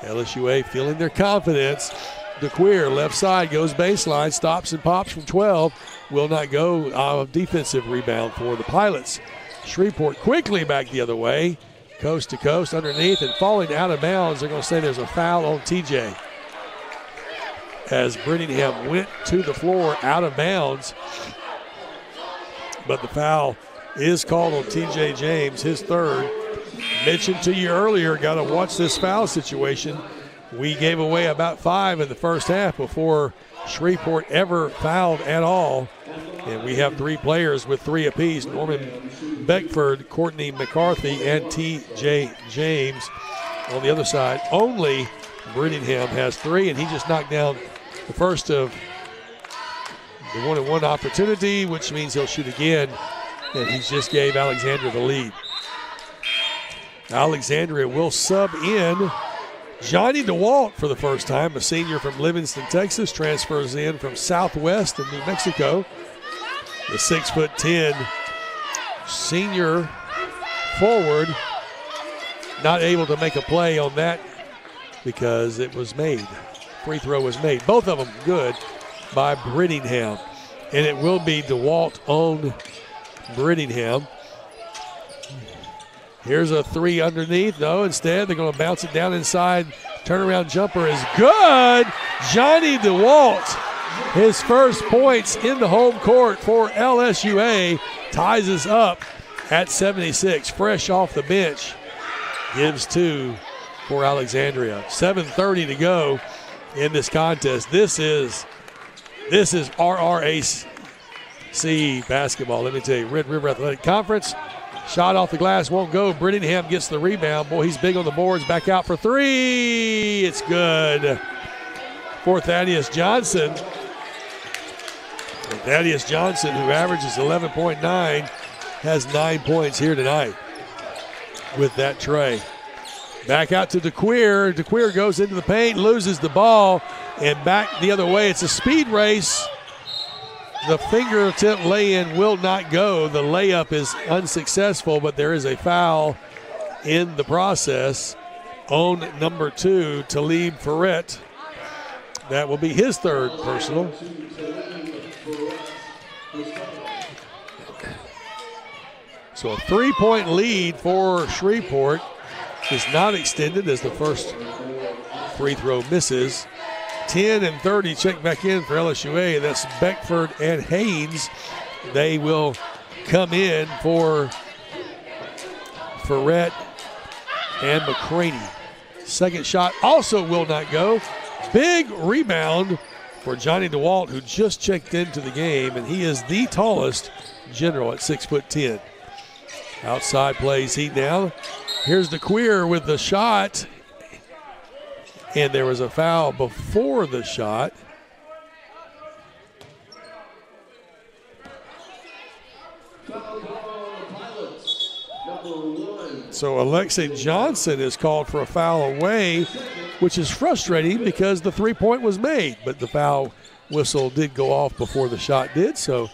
LSUA feeling their confidence. DeQueer, left side, goes baseline, stops and pops from 12. Will not go. Defensive rebound for the Pilots. Shreveport quickly back the other way. Coast to coast, underneath, and falling out of bounds. They're going to say there's a foul on TJ. As Brittingham went to the floor out of bounds. But the foul is called on TJ James, his third. Mentioned to you earlier, got to watch this foul situation. We gave away about 5 in the first half before Shreveport ever fouled at all. And we have 3 players with 3 apiece. Norman Beckford, Courtney McCarthy, and TJ James. On the other side, only Brittingham has 3, and he just knocked down the first of the 1-on-1 opportunity, which means he'll shoot again, and he just gave Alexandria the lead. Alexandria will sub in Johnny DeWalt for the first time, a senior from Livingston, Texas, transfers in from Southwest in New Mexico. The 6'10" senior forward, not able to make a play on that because it was made. Free throw was made. Both of them good by Brittingham. And it will be DeWalt on Brittingham. Here's a 3 underneath. No, instead they're going to bounce it down inside. Turnaround jumper is good. Johnny DeWalt His first points in the home court for LSUA ties us up at 76. Fresh off the bench, gives 2 for Alexandria. 7:30 to go in this contest. This is RRAC basketball. Let me tell you, Red River Athletic Conference. Shot off the glass won't go. Brittingham gets the rebound. Boy, he's big on the boards. Back out for 3. It's good for Thaddeus Johnson. And Thaddeus Johnson, who averages 11.9, has 9 points here tonight with that tray. Back out to DeQueer. DeQueer goes into the paint, loses the ball, and back the other way. It's a speed race. The fingertip lay-in will not go. The layup is unsuccessful, but there is a foul in the process on number 2, Talib Ferret. That will be his third personal. So a 3-point lead for Shreveport is not extended as the first free throw misses. 10 and 30 check back in for LSUA. That's Beckford and Haynes. They will come in for Ferret and McCraney. Second shot also will not go. Big rebound for Johnny DeWalt, who just checked into the game, and he is the tallest general at 6'10". Outside plays heat now. Here's DeQueer with the shot. And there was a foul before the shot. So Alexei Johnson is called for a foul away, which is frustrating because the 3-point was made, but the foul whistle did go off before the shot did, so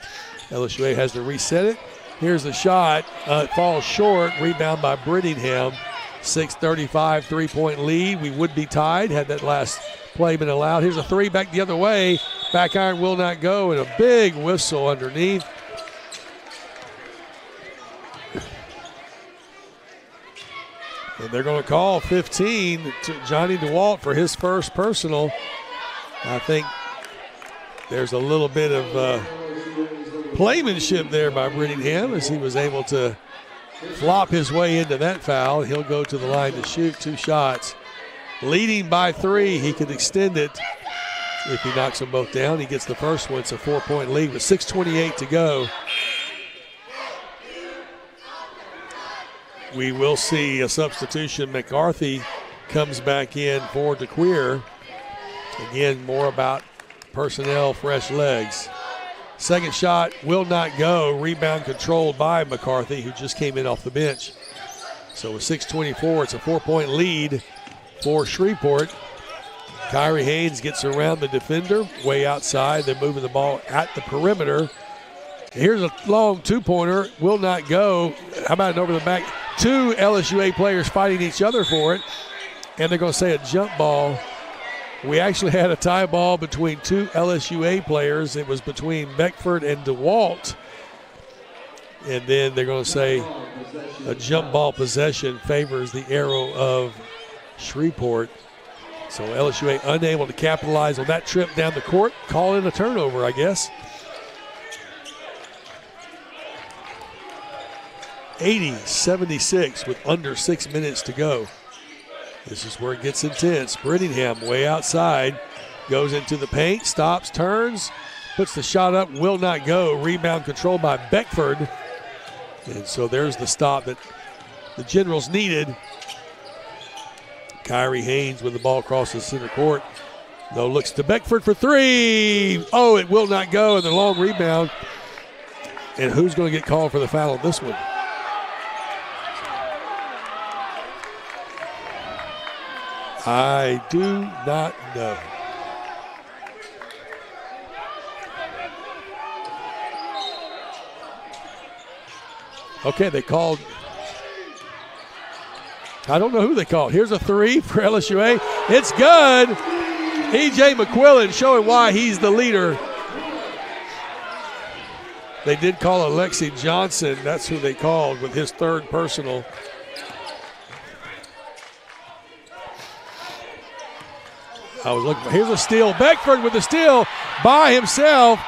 LSUA has to reset it. Here's the shot. It falls short. Rebound by Brittingham. 6:35 3-point lead. We would be tied had that last play been allowed. Here's a 3 back the other way. Back iron will not go, and a big whistle underneath. And they're going to call 15 to Johnny DeWalt for his first personal. I think there's a little bit of playmanship there by Brittingham as he was able to flop his way into that foul. He'll go to the line to shoot 2 shots. Leading by 3, he could extend it if he knocks them both down. He gets the first one. It's a 4-point lead with 6:28 to go. We will see a substitution. McCarthy comes back in for DeQueer. Again, more about personnel, fresh legs. Second shot will not go. Rebound controlled by McCarthy, who just came in off the bench. So with 6:24, it's a 4-point lead for Shreveport. Kyrie Haynes gets around the defender, way outside. They're moving the ball at the perimeter. Here's a long 2-pointer, will not go. How about an over the back? 2 LSUA players fighting each other for it, and they're going to say a jump ball. We actually had a tie ball between 2 LSUA players. It was between Beckford and DeWalt. And then they're going to say a jump ball possession favors the arrow of Shreveport. So LSUA unable to capitalize on that trip down the court. Call in a turnover, I guess. 80-76 with under 6 minutes to go. This is where it gets intense. Brittingham way outside, goes into the paint, stops, turns, puts the shot up, will not go. Rebound controlled by Beckford. And so there's the stop that the Generals needed. Kyrie Haynes with the ball across the center court. Though looks to Beckford for 3. Oh, it will not go, and the long rebound. And who's going to get called for the foul on this one? I do not know. Okay, they called. I don't know who they called. Here's a 3 for LSUA. It's good. E.J. McQuillan showing why he's the leader. They did call Alexei Johnson. That's who they called with his third personal. I was looking for. Here's a steal. Beckford with the steal by himself.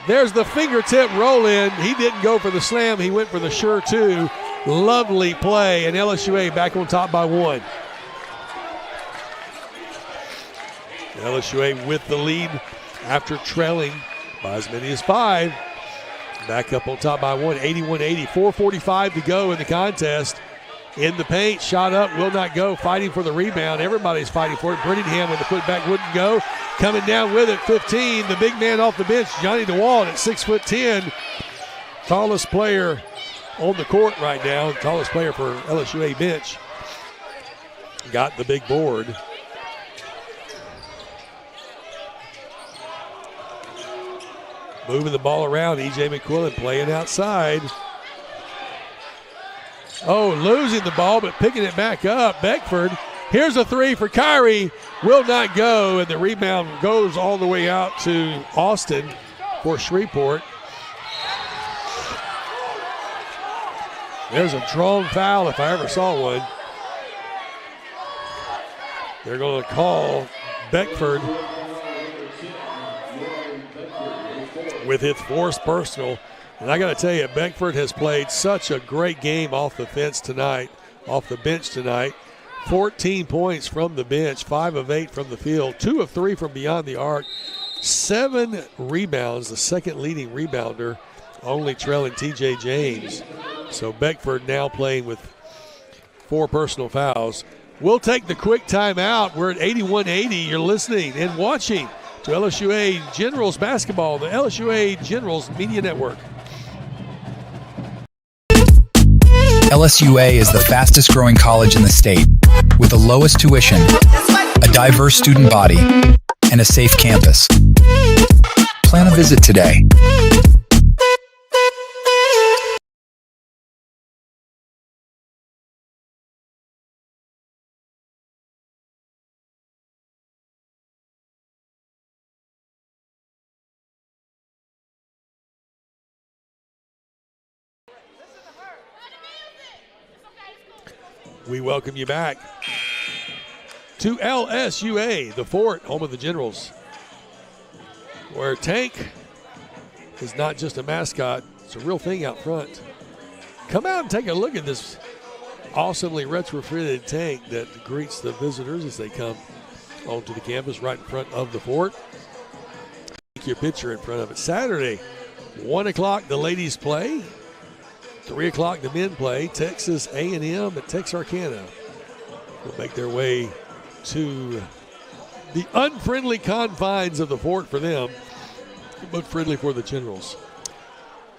There's the fingertip roll in. He didn't go for the slam. He went for the sure two. Lovely play, and LSUA back on top by 1. LSUA with the lead after trailing by as many as 5. Back up on top by 1, 81-80. 4:45 to go in the contest. In the paint, shot up, will not go. Fighting for the rebound. Everybody's fighting for it. Brittingham with the putback wouldn't go. Coming down with it, 15. The big man off the bench, Johnny DeWalt at 6'10". Tallest player on the court right now. Tallest player for LSUA bench. Got the big board. Moving the ball around, E.J. McQuillan playing outside. Oh, losing the ball, but picking it back up. Beckford. Here's a three for Kyrie. Will not go, and the rebound goes all the way out to Austin for Shreveport. There's a drawn foul if I ever saw one. They're going to call Beckford with his fourth personal. And I got to tell you, Beckford has played such a great game off the bench tonight. 14 points from the bench, 5 of 8 from the field, 2 of 3 from beyond the arc, 7 rebounds, the second leading rebounder, only trailing T.J. James. So Beckford now playing with 4 personal fouls. We'll take the quick timeout. We're at 81-80. You're listening and watching to LSUA Generals basketball, the LSUA Generals Media Network. LSUA is the fastest growing college in the state, with the lowest tuition, a diverse student body, and a safe campus. Plan a visit today. We welcome you back to LSUA, the fort, home of the Generals, where Tank is not just a mascot, it's a real thing out front. Come out and take a look at this awesomely retrofitted tank that greets the visitors as they come onto the campus right in front of the fort. Take your picture in front of it. Saturday, 1 o'clock, the ladies play. 3 o'clock, the men play. Texas A&M at Texarkana will make their way to the unfriendly confines of the fort for them, but friendly for the Generals.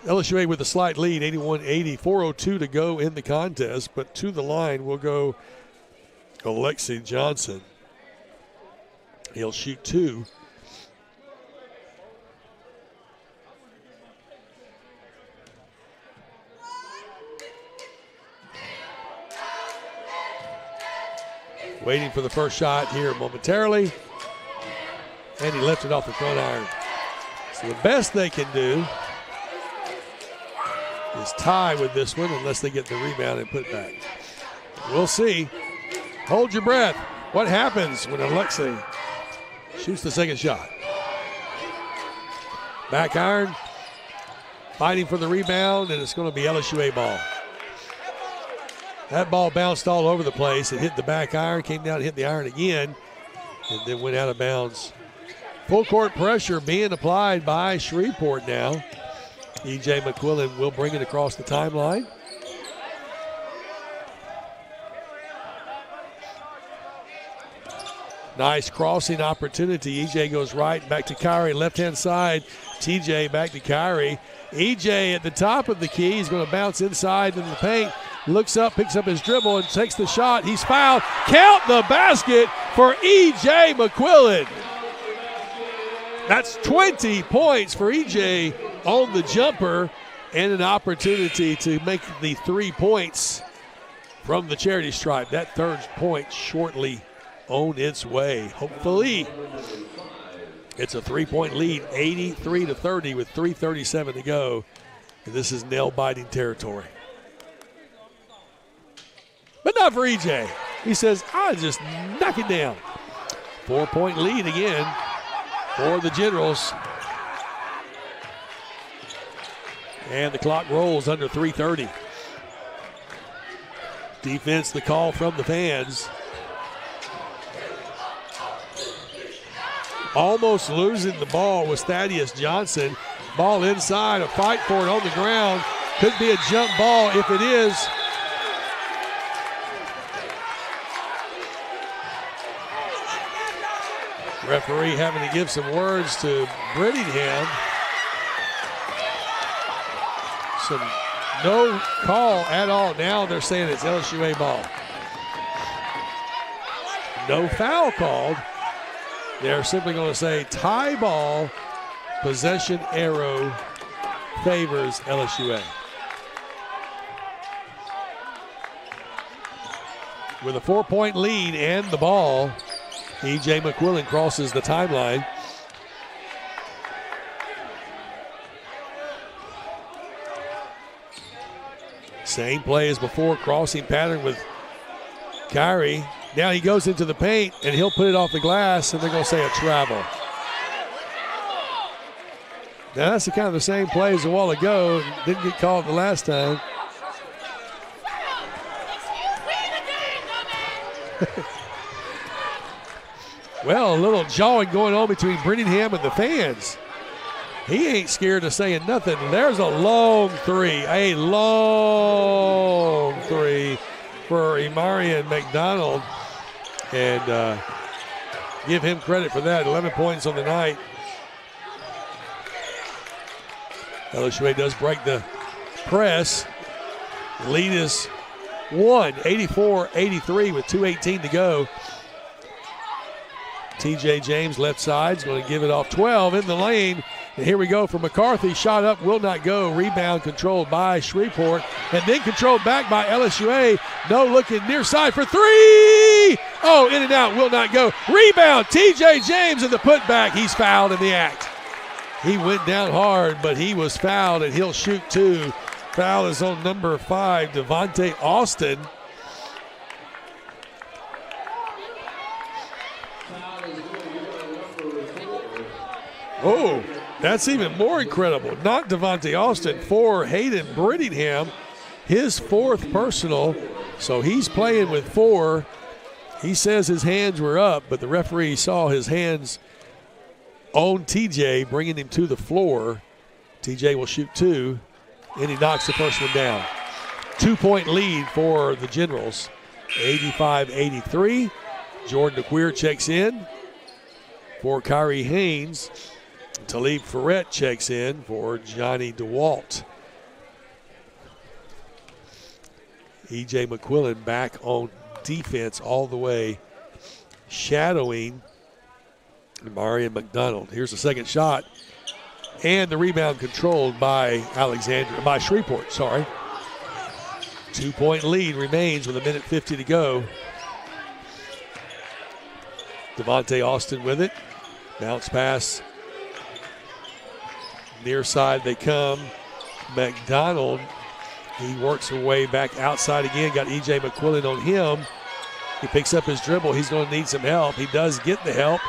LSUA with a slight lead, 81-80, 4:02 to go in the contest, but to the line will go Alexi Johnson. He'll shoot 2. Waiting for the first shot here momentarily. And he left it off the front iron. So the best they can do is tie with this one unless they get the rebound and put it back. We'll see. Hold your breath. What happens when Alexei shoots the second shot? Back iron. Fighting for the rebound, and it's going to be LSUA ball. That ball bounced all over the place. It hit the back iron, came down and hit the iron again, and then went out of bounds. Full court pressure being applied by Shreveport now. E.J. McQuillan will bring it across the timeline. Nice crossing opportunity. E.J. goes right, back to Kyrie, left-hand side. T.J. back to Kyrie. E.J. at the top of the key. He's going to bounce inside into the paint. Looks up, picks up his dribble, and takes the shot. He's fouled. Count the basket for E.J. McQuillan. That's 20 points for E.J. on the jumper, and an opportunity to make the 3 points from the charity stripe. That third point shortly on its way. Hopefully, it's a 3-point lead, 83-30 with 3:37 to go. And this is nail-biting territory. But not for EJ. He says, I'll just knock it down. 4-point lead again for the Generals. And the clock rolls under 3:30. Defense, the call from the fans. Almost losing the ball was Thaddeus Johnson. Ball inside, a fight for it on the ground. Could be a jump ball. If it is, referee having to give some words to Brittingham. No call at all. Now they're saying it's LSUA ball. No foul called. They're simply going to say tie ball, possession arrow favors LSUA. With a 4-point lead and the ball, E.J. McQuillan crosses the timeline. Same play as before, crossing pattern with Kyrie. Now he goes into the paint, and he'll put it off the glass, and they're going to say a travel. Now that's kind of the same play as a while ago. Didn't get called the last time. Well, a little jawing going on between Brittingham and the fans. He ain't scared of saying nothing. There's a long three for Imarian McDonald. And give him credit for that. 11 points on the night. LSUA does break the press. The lead is 84-83 with 2:18 to go. TJ James, left side, is going to give it off 12 in the lane. And here we go for McCarthy. Shot up, will not go. Rebound controlled by Shreveport. And then controlled back by LSUA. No looking near side for three. Oh, in and out, will not go. Rebound, TJ James in the putback. He's fouled in the act. He went down hard, but he was fouled, and he'll shoot two. Foul is on number 5, Devontae Austin. Oh, that's even more incredible. Not Devontae Austin, for Hayden Brittingham, his 4th personal. So he's playing with 4. He says his hands were up, but the referee saw his hands on TJ, bringing him to the floor. TJ will shoot 2, and he knocks the first one down. 2-point lead for the Generals, 85-83. Jordan DeQueer checks in for Kyrie Haynes. Talib Ferret checks in for Johnny DeWalt. E.J. McQuillan back on defense all the way, shadowing Marion McDonald. Here's the second shot, and the rebound controlled by Shreveport. 2-point lead remains with 1:50 to go. Devontae Austin with it. Bounce pass. Near side they come. McDonald, he works her way back outside again. Got E.J. McQuillan on him. He picks up his dribble. He's going to need some help. He does get the help.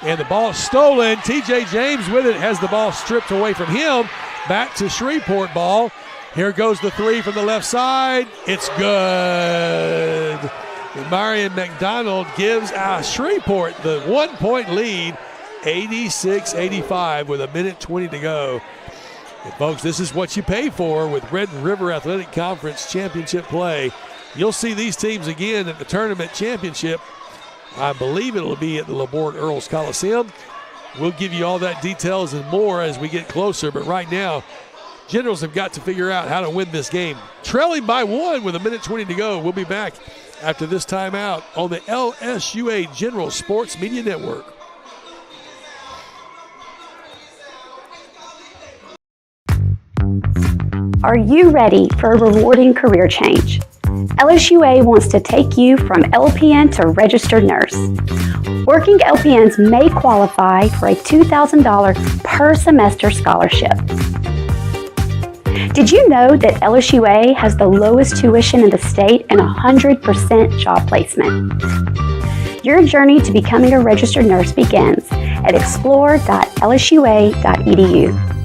And the ball stolen. TJ James with it, has the ball stripped away from him. Back to Shreveport ball. Here goes the three from the left side. It's good. And Marion McDonald gives Shreveport the 1-point lead, 86-85 with 1:20 to go. And folks, this is what you pay for with Red River Athletic Conference championship play. You'll see these teams again at the tournament championship. I believe it'll be at the Laborde Earls Coliseum. We'll give you all that details and more as we get closer. But right now, Generals have got to figure out how to win this game. Trailing by 1 with 1:20 to go. We'll be back after this timeout on the LSUA General Sports Media Network. Are you ready for a rewarding career change? LSUA wants to take you from LPN to registered nurse. Working LPNs may qualify for a $2,000 per semester scholarship. Did you know that LSUA has the lowest tuition in the state and 100% job placement? Your journey to becoming a registered nurse begins at explore.lsua.edu.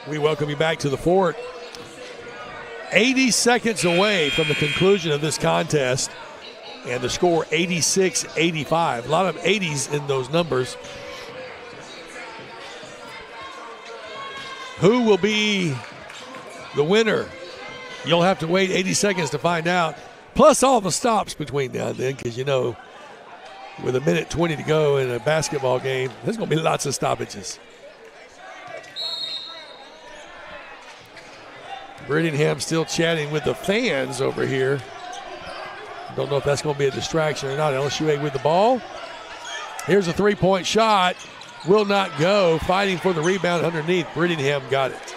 We welcome you back to the fort. 80 seconds away from the conclusion of this contest, and the score 86-85. A lot of 80s in those numbers. Who will be the winner? You'll have to wait 80 seconds to find out, plus all the stops between now and then, because, you know, with a minute 20 to go in a basketball game, there's going to be lots of stoppages. Brittingham still chatting with the fans over here. Don't know if that's going to be a distraction or not. LSUA with the ball. Here's a three-point shot. Will not go. Fighting for the rebound underneath. Brittingham got it.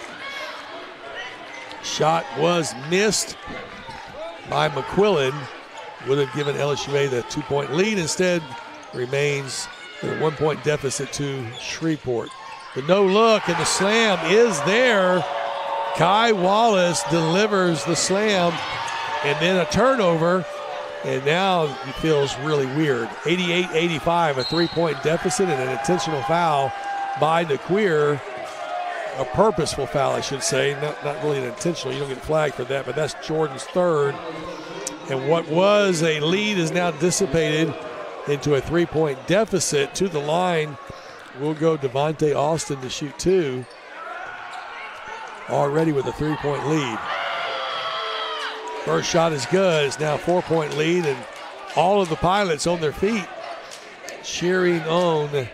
Shot was missed by McQuillan. Would have given LSUA the 2-point lead. Instead, remains with a 1-point deficit to Shreveport. The no look and the slam is there. Kai Wallace delivers the slam and then a turnover, and now he feels really weird. 88-85, a 3-point deficit and an intentional foul by DeQueer. A purposeful foul, I should say, not really an intentional. You don't get flagged for that, but that's Jordan's third. And what was a lead is now dissipated into a 3-point deficit. To the line will go Devontae Austin to shoot two. Already with a 3-point lead. First shot is good. It's now a 4-point lead, and all of the Pilots on their feet, cheering on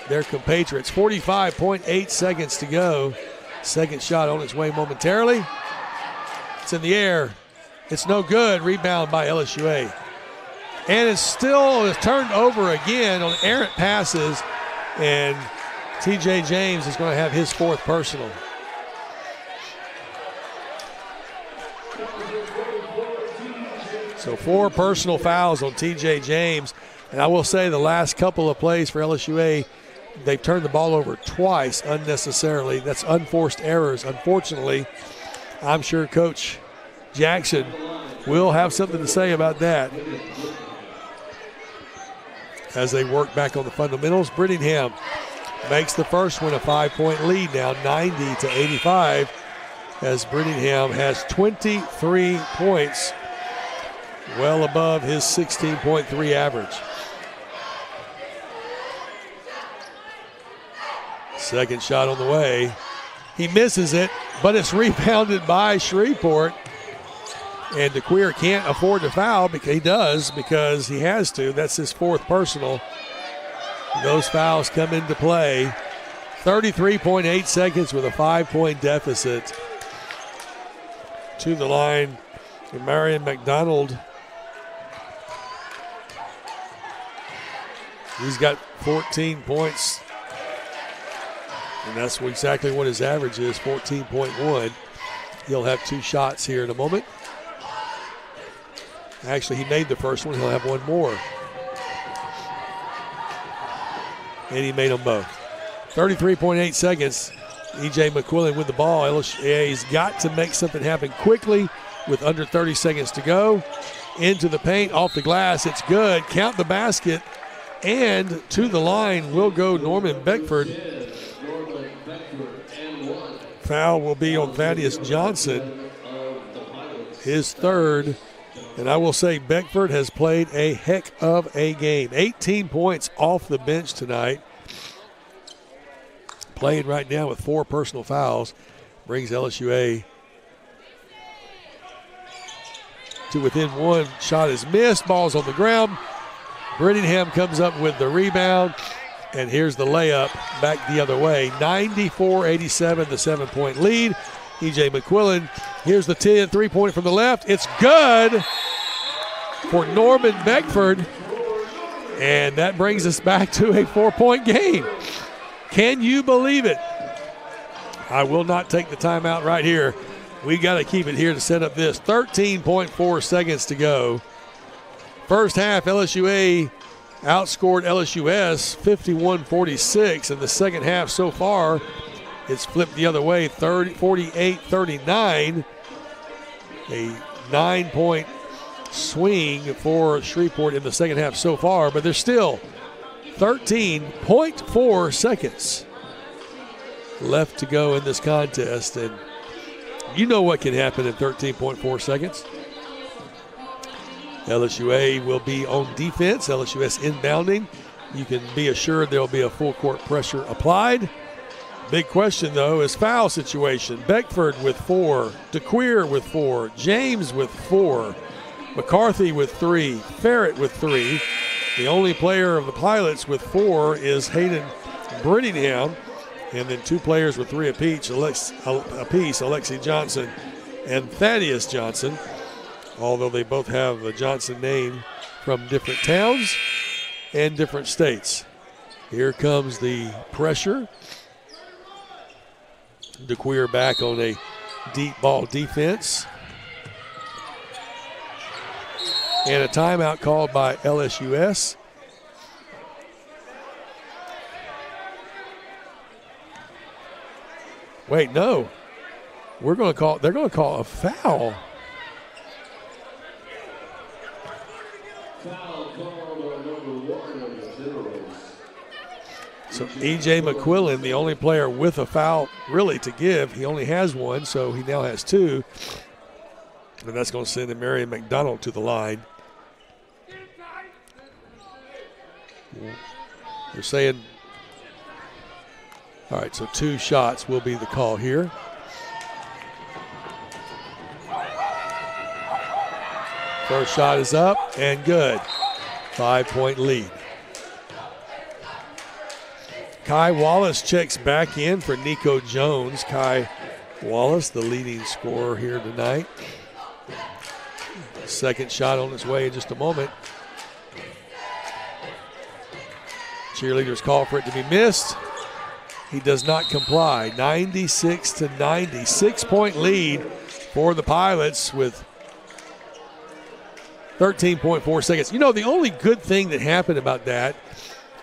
their compatriots. 45.8 seconds to go. Second shot on its way momentarily. It's in the air. It's no good. Rebound by LSUA. And it's still turned over again on errant passes, and TJ James is going to have his fourth personal. So 4 personal fouls on TJ James. And I will say the last couple of plays for LSUA, they've turned the ball over twice unnecessarily. That's unforced errors. Unfortunately, I'm sure Coach Jackson will have something to say about that as they work back on the fundamentals. Brittingham makes the first one a 5-point lead now, 90-85, as Brittingham has 23 points, well above his 16.3 average. Second shot on the way. He misses it, but it's rebounded by Shreveport. And DeQueer can't afford to foul because he has to. That's his fourth personal. Those fouls come into play. 33.8 seconds with a 5-point deficit. To the line, Marion McDonald. He's got 14 points. And that's exactly what his average is, 14.1. He'll have 2 shots here in a moment. Actually, he made the first one. He'll have one more. And he made them both. 33.8 seconds. E.J. McQuillan with the ball. LSUA's got to make something happen quickly with under 30 seconds to go. Into the paint, off the glass. It's good. Count the basket. And to the line will go Norman Beckford. Foul will be on Thaddeus Johnson, his third. And I will say Beckford has played a heck of a game. 18 points off the bench tonight. Playing right now with 4 personal fouls. Brings LSUA to within 1. Shot is missed. Ball's on the ground. Brittingham comes up with the rebound. And here's the layup back the other way. 94-87, the 7-point lead. E.J. McQuillan. Here's the 10 3-pointer from the left. It's good for Norman Beckford. And that brings us back to a 4-point game. Can you believe it? I will not take the timeout right here. We got to keep it here to set up this. 13.4 seconds to go. First half, LSUA outscored LSUS 51-46. In the second half so far, it's flipped the other way, 48-39. A 9-point swing for Shreveport in the second half so far, but there's still 13.4 seconds left to go in this contest, and you know what can happen in 13.4 seconds. LSUA will be on defense. LSUS inbounding. You can be assured there will be a full court pressure applied. Big question, though, is foul situation. Beckford with 4, DeQueer with 4, James with 4, McCarthy with 3, Farrett with 3. The only player of the Pilots with 4 is Hayden Brittingham, and then 2 players with 3 apiece, Alexi Johnson and Thaddeus Johnson, although they both have a Johnson name from different towns and different states. Here comes the pressure. DeQueer back on a deep ball defense. And a timeout called by LSUS. Wait, no. They're going to call a foul. So E.J. McQuillan, the only player with a foul really to give. He only has 1, so he now has 2. And that's going to send Marion McDonald to the line. They're saying, all right, so 2 shots will be the call here. First shot is up and good. 5-point lead. Kai Wallace checks back in for Nico Jones. Kai Wallace, the leading scorer here tonight. Second shot on its way in just a moment. Cheerleaders call for it to be missed. He does not comply. 96-90. 6-point lead for the Pilots with 13.4 seconds. You know, the only good thing that happened about that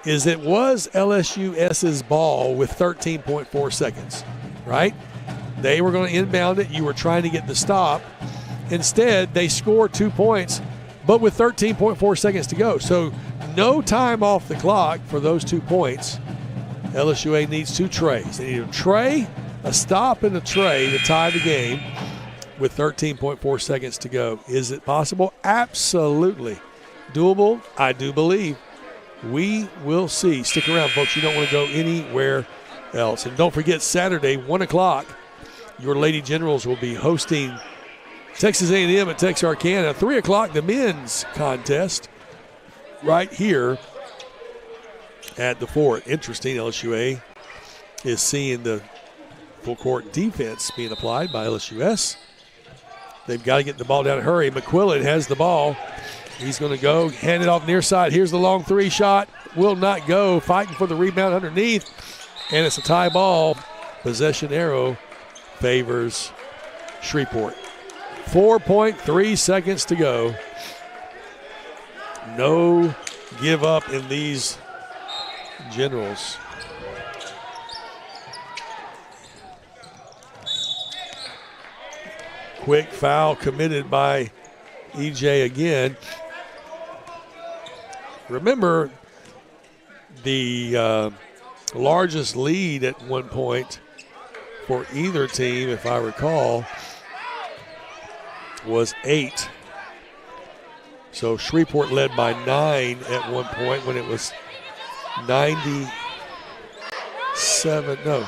is it was LSUS's ball with 13.4 seconds, right? They were going to inbound it. You were trying to get the stop. Instead, they scored 2 points, but with 13.4 seconds to go. So no time off the clock for those 2 points. LSUA needs 2 trays. They need a tray, a stop, and a tray to tie the game with 13.4 seconds to go. Is it possible? Absolutely. Doable? I do believe. We will see. Stick around, folks. You don't want to go anywhere else. And don't forget, Saturday, 1 o'clock, your Lady Generals will be hosting Texas A&M at Texarkana. 3 o'clock, the men's contest right here at the Fort. Interesting, LSUA is seeing the full court defense being applied by LSUS. They've got to get the ball down and hurry. McQuillan has the ball. He's going to go, hand it off near side. Here's the long 3 shot. Will not go. Fighting for the rebound underneath. And it's a tie ball. Possession arrow favors Shreveport. 4.3 seconds to go. No give up in these Generals. Quick foul committed by EJ again. Remember, the largest lead at one point for either team, if I recall, was 8. So Shreveport led by 9 at one point when it was 97. No,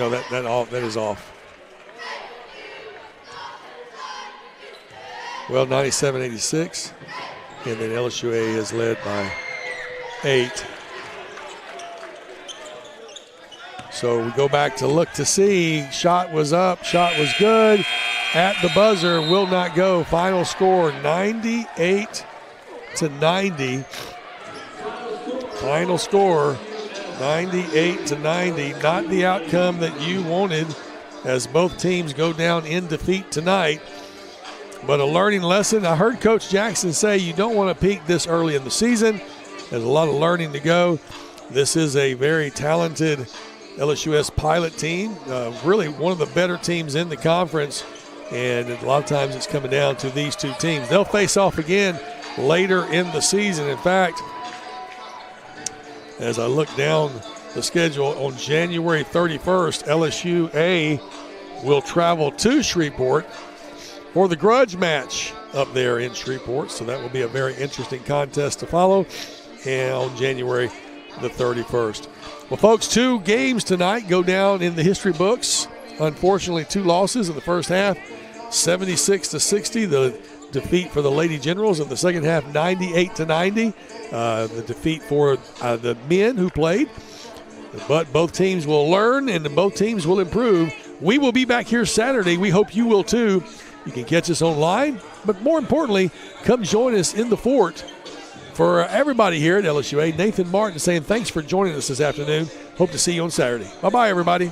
that is off. Well, 97-86, and then LSUA is led by 8. So we go back to look to see. Shot was up, shot was good. At the buzzer, will not go. Final score, 98-90. Final score, 98-90. Not the outcome that you wanted as both teams go down in defeat tonight. But a learning lesson. I heard Coach Jackson say you don't want to peak this early in the season. There's a lot of learning to go. This is a very talented LSUS pilot team, really one of the better teams in the conference, and a lot of times it's coming down to these two teams. They'll face off again later in the season. In fact, as I look down the schedule, on January 31st, LSUA will travel to Shreveport for the grudge match up there in Shreveport. So that will be a very interesting contest to follow, and on January the 31st. Well, folks, 2 games tonight go down in the history books. Unfortunately, 2 losses in the first half, 76-60, the defeat for the Lady Generals. In the second half, 98-90, the defeat for the men who played. But both teams will learn, and both teams will improve. We will be back here Saturday. We hope you will too. You can catch us online, but more importantly, come join us in the fort. For everybody here at LSUA, Nathan Martin saying thanks for joining us this afternoon. Hope to see you on Saturday. Bye-bye, everybody.